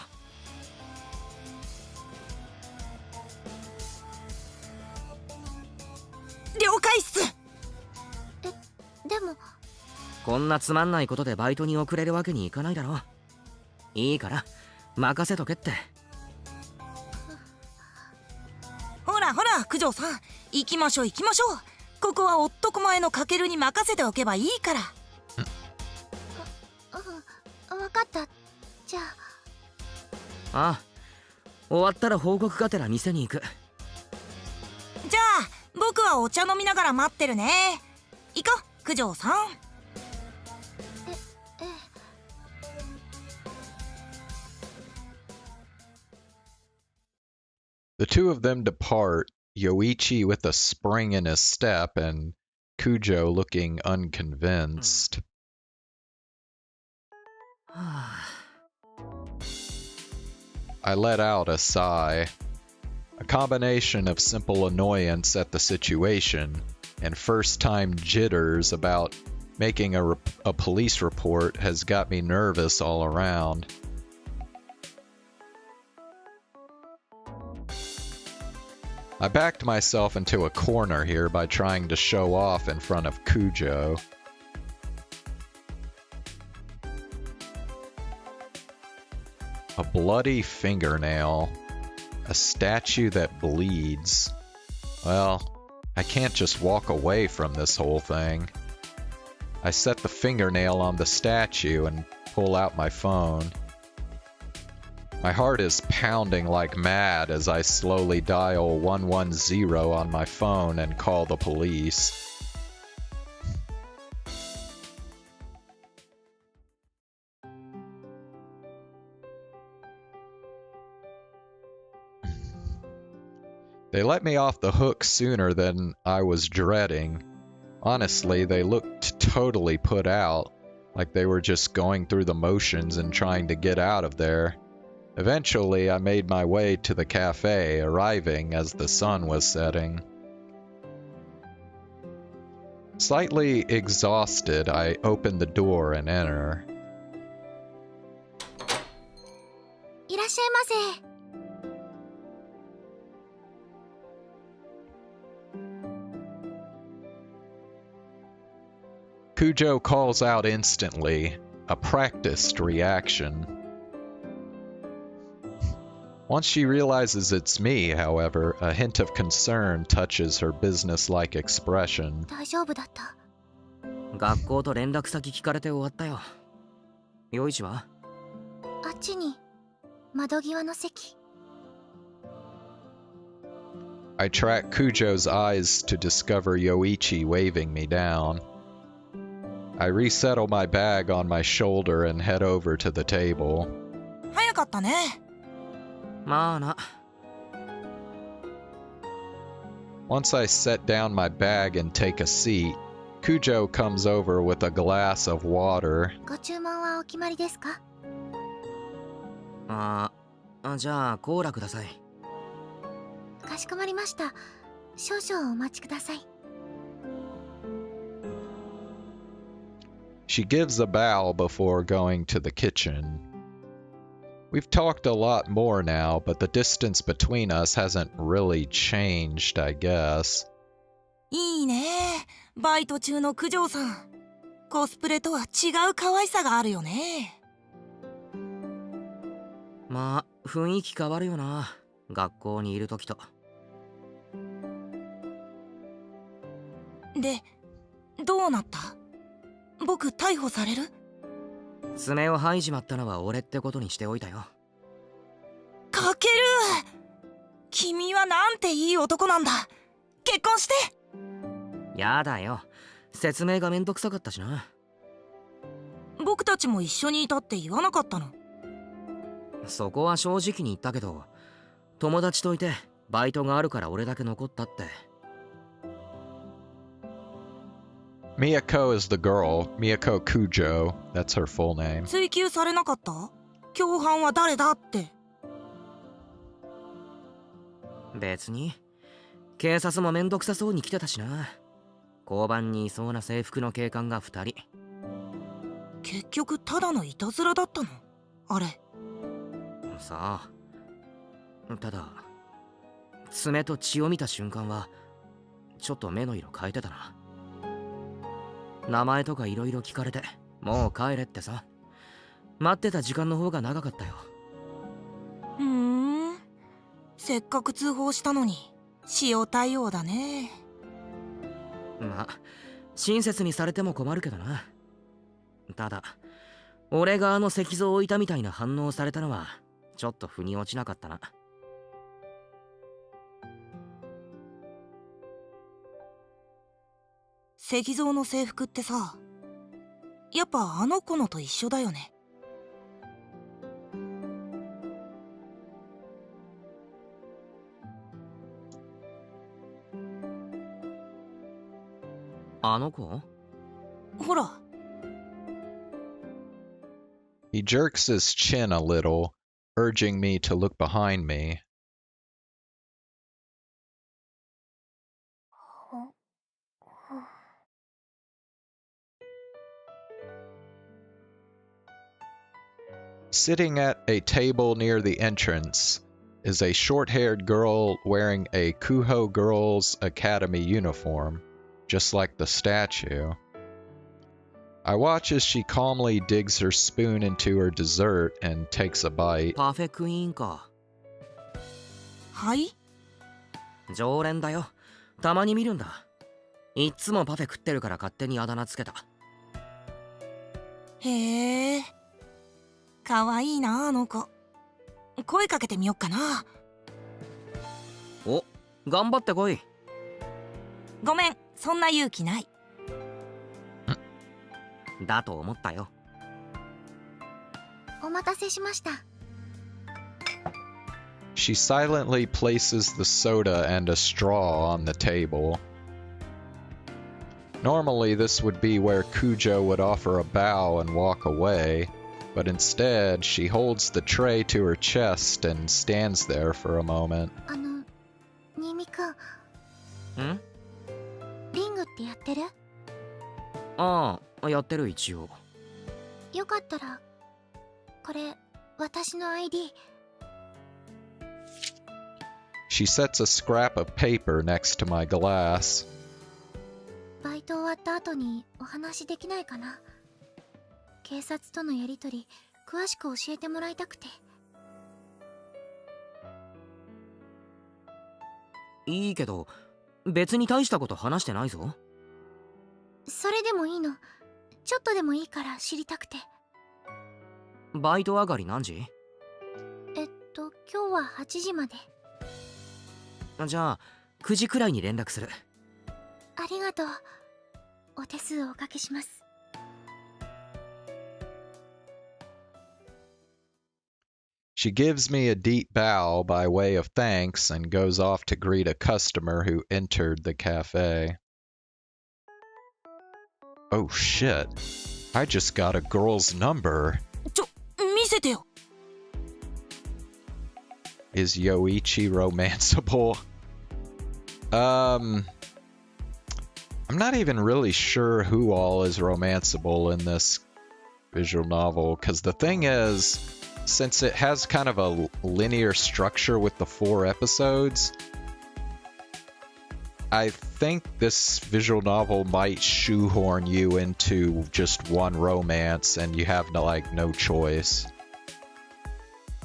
了解っす。でもこんなつまんないことでバイトに遅れるわけにいかないだろ。いいから任せとけって。ほらほら、九条さん、行きましょう行きましょう。ここは男前のカケルに任せておけばいいから。分かった。じゃあ。ああ、終わったら報告がてら店に行く。じゃあ僕はお茶飲みながら待ってるね。行こう、九条さん。The two of them depart, Yoichi with a spring in his step and Kujo looking unconvinced. I let out a sigh. A combination of simple annoyance at the situation and first-time jitters about making a police report has got me nervous all around. I backed myself into a corner here by trying to show off in front of Kujo. A bloody fingernail. A statue that bleeds. Well, I can't just walk away from this whole thing. I set the fingernail on the statue and pull out my phone. My heart is pounding like mad as I slowly dial 110 on my phone and call the police. They let me off the hook sooner than I was dreading. Honestly, they looked totally put out, like they were just going through the motions and trying to get out of there. Eventually, I made my way to the cafe, arriving as the sun was setting. Slightly exhausted, I open the door and enter. いらっしゃいませ。Kujo calls out instantly, a practiced reaction. Once she realizes it's me, however, a hint of concern touches her business-like expression. 大丈夫だった。学校と連絡先聞かれて終わったよ。陽一は？あっちに窓際の席。I track Kujo's eyes to discover Yoichi waving me down. I resettle my bag on my shoulder and head over to the table. 早かったね。まあな。Once I set down my bag and take a seat, Kujo comes over with a glass of water. ご注文はお決まりですか？じゃあコーラください。かしこまりました。少々お待ちください。She gives a bow before going to the kitchen. We've talked a lot more now, but the distance between us hasn't really changed, I guess. いいね。バイト中の九条さん。コスプレとは違う可愛さがあるよね。まあ、雰囲気変わるよな。学校にいる時と。で、どうなった？僕逮捕される？爪を吐いちまったのは俺ってことにしておいたよ。かタケル、君はなんていい男なんだ。結婚して。やだよ、説明がめんどくさかったしな。僕たちも一緒にいたって言わなかったの？そこは正直に言ったけど、友達といてバイトがあるから俺だけ残ったって。Miyako is the girl. Miyako Kujo. That's her full name. 追及されなかった？共犯は誰だって。別に警察もめんどくさそうに来てたしな。交番にいそうな制服の警官が2人。結局ただのいたずらだったの？あれ。さあ、ただ爪と血を見た瞬間はちょっと目の色変えてたな。名前とかいろいろ聞かれて、もう帰れってさ。待ってた時間の方が長かったよ。せっかく通報したのに塩対応だね。まあ親切にされても困るけどな。ただ俺があの石像を置いたみたいな反応をされたのはちょっと腑に落ちなかったな。石像の制服ってさ、やっぱあの子のと一緒だよね。あの子？ほら。He jerks his chin a little, urging me to look behind me. Sitting at a table near the entrance is a short-haired girl wearing a Kuho Girls Academy uniform, just like the statue. I watch as she calmly digs her spoon into her dessert and takes a bite. パフェクイーンか。はい？常連だよ。たまに見るんだ。いっつもパフェ食ってるから勝手にあだ名つけた。へえ。かわいいなあの子。声かけてみよっかな。お、頑張ってこい。ごめん、そんな勇気ない。だと思ったよ。お待たせしました。She silently places the soda and a straw on the table. Normally, this would be where Kujo would offer a bow and walk away, but instead, she holds the tray to her chest and stands there for a moment. 新見くん。ん？リングってやってる？ああ、やってる一応。よかったら、これ、私の ID。She sets a scrap of paper next to my glass. バイト終わった後にお話できないかな。警察とのやりとり、詳しく教えてもらいたくて。いいけど、別に大したこと話してないぞ。それでもいいの。ちょっとでもいいから知りたくて。バイト上がり何時？今日は8時まで。じゃあ9時くらいに連絡する。ありがとう。お手数をおかけします。She gives me a deep bow by way of thanks and goes off to greet a customer who entered the cafe. Oh shit. I just got a girl's number. 見せてよ。Is Yoichi romanceable? I'm not even really sure who all is romanceable in this visual novel, because the thing is, since it has kind of a linear structure with the 4 episodes, I think this visual novel might shoehorn you into just one romance and you have no choice.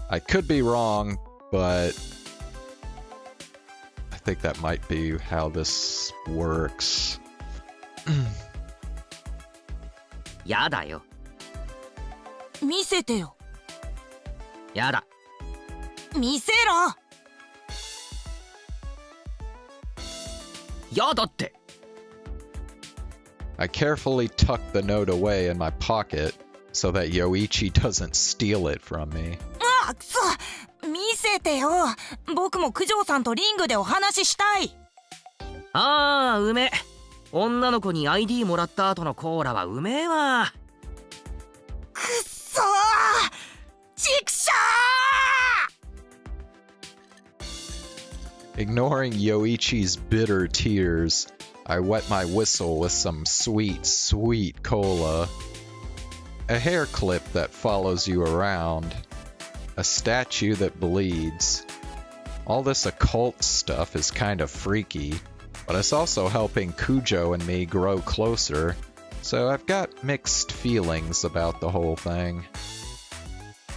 I could be wrong, but I think that might be how this works. やだよ。見せてよ。やだ。見せろ。やだって。I carefully tuck the note away in my pocket so that Yoichi doesn't steal it from me. あ、くそ。見せてよ。僕も九条さんとリングでお話ししたい。ああ、うめ。女の子に ID もらった後のコーラはうめえわ。くっそー。ちくしょー。 Ignoring Yoichi's bitter tears, I wet my whistle with some sweet, sweet cola. A hair clip that follows you around. A statue that bleeds. All this occult stuff is kind of freaky, but it's also helping Kujo and me grow closer, so I've got mixed feelings about the whole thing.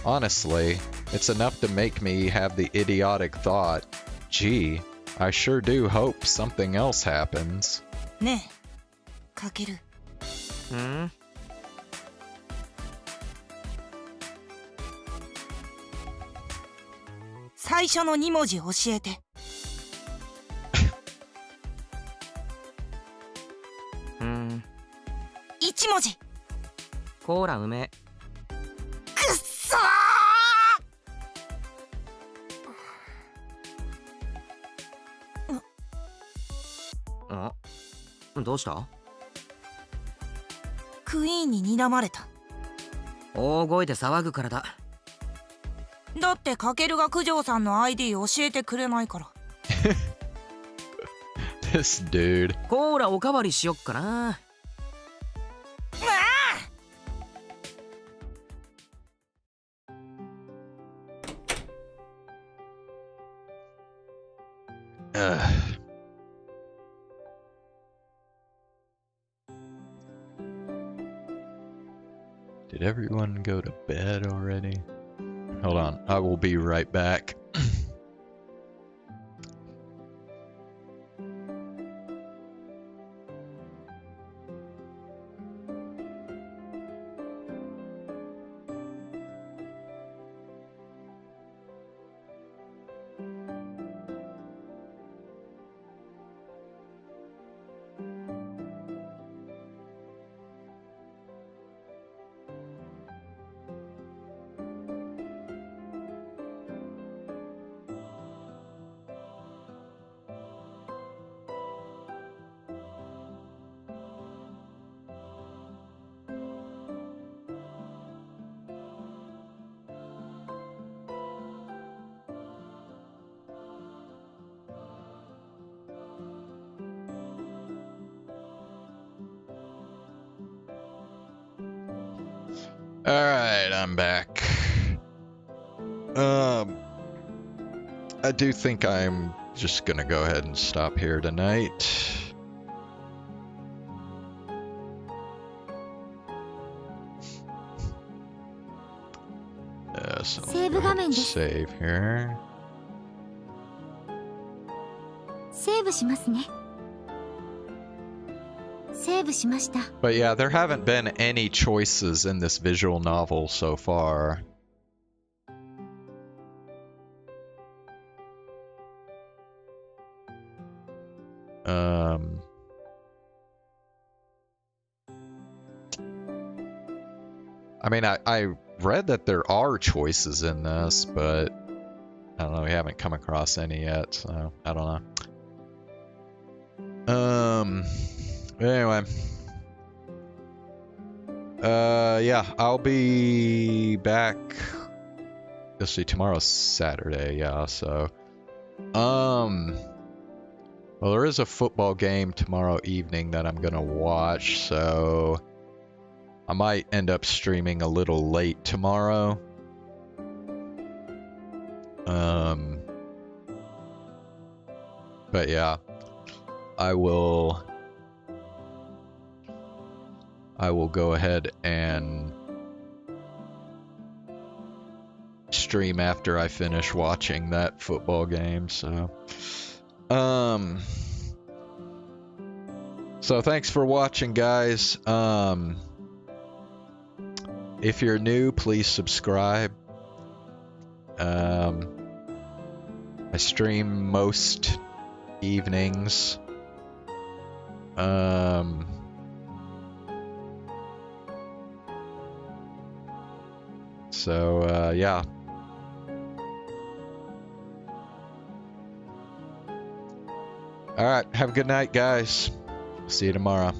Honestly, it's enough to make me have the idiotic thought, gee, I sure do hope something else happens. ねえ、かける。ん？最初の2文字教えて。1文字。コーラうめ。くっそー。あ、どうした？クイーンに睨まれた。大声で騒ぐからだ。だってカケルが九条さんの ID 教えてくれないから。This dude. コーラおかわりしよっかな。Did everyone go to bed already? Hold on, I will be right back. Alright, I'm back. I do think I'm just gonna go ahead and stop here tonight. So I'll go ahead and save here. セーブしますね。セーブしました。 But yeah, there haven't been any choices in this visual novel so far. I mean, I read that there are choices in this, but I don't know, we haven't come across any yet, so I don't know. Anyway. Yeah, I'll be back. Let's see, tomorrow's Saturday, yeah, so. Well, there is a football game tomorrow evening that I'm gonna watch, so I might end up streaming a little late tomorrow. But yeah, I will go ahead and stream after I finish watching that football game, so so thanks for watching, guys. If you're new, please subscribe. I stream most evenings. So, yeah. All right. Have a good night, guys. See you tomorrow.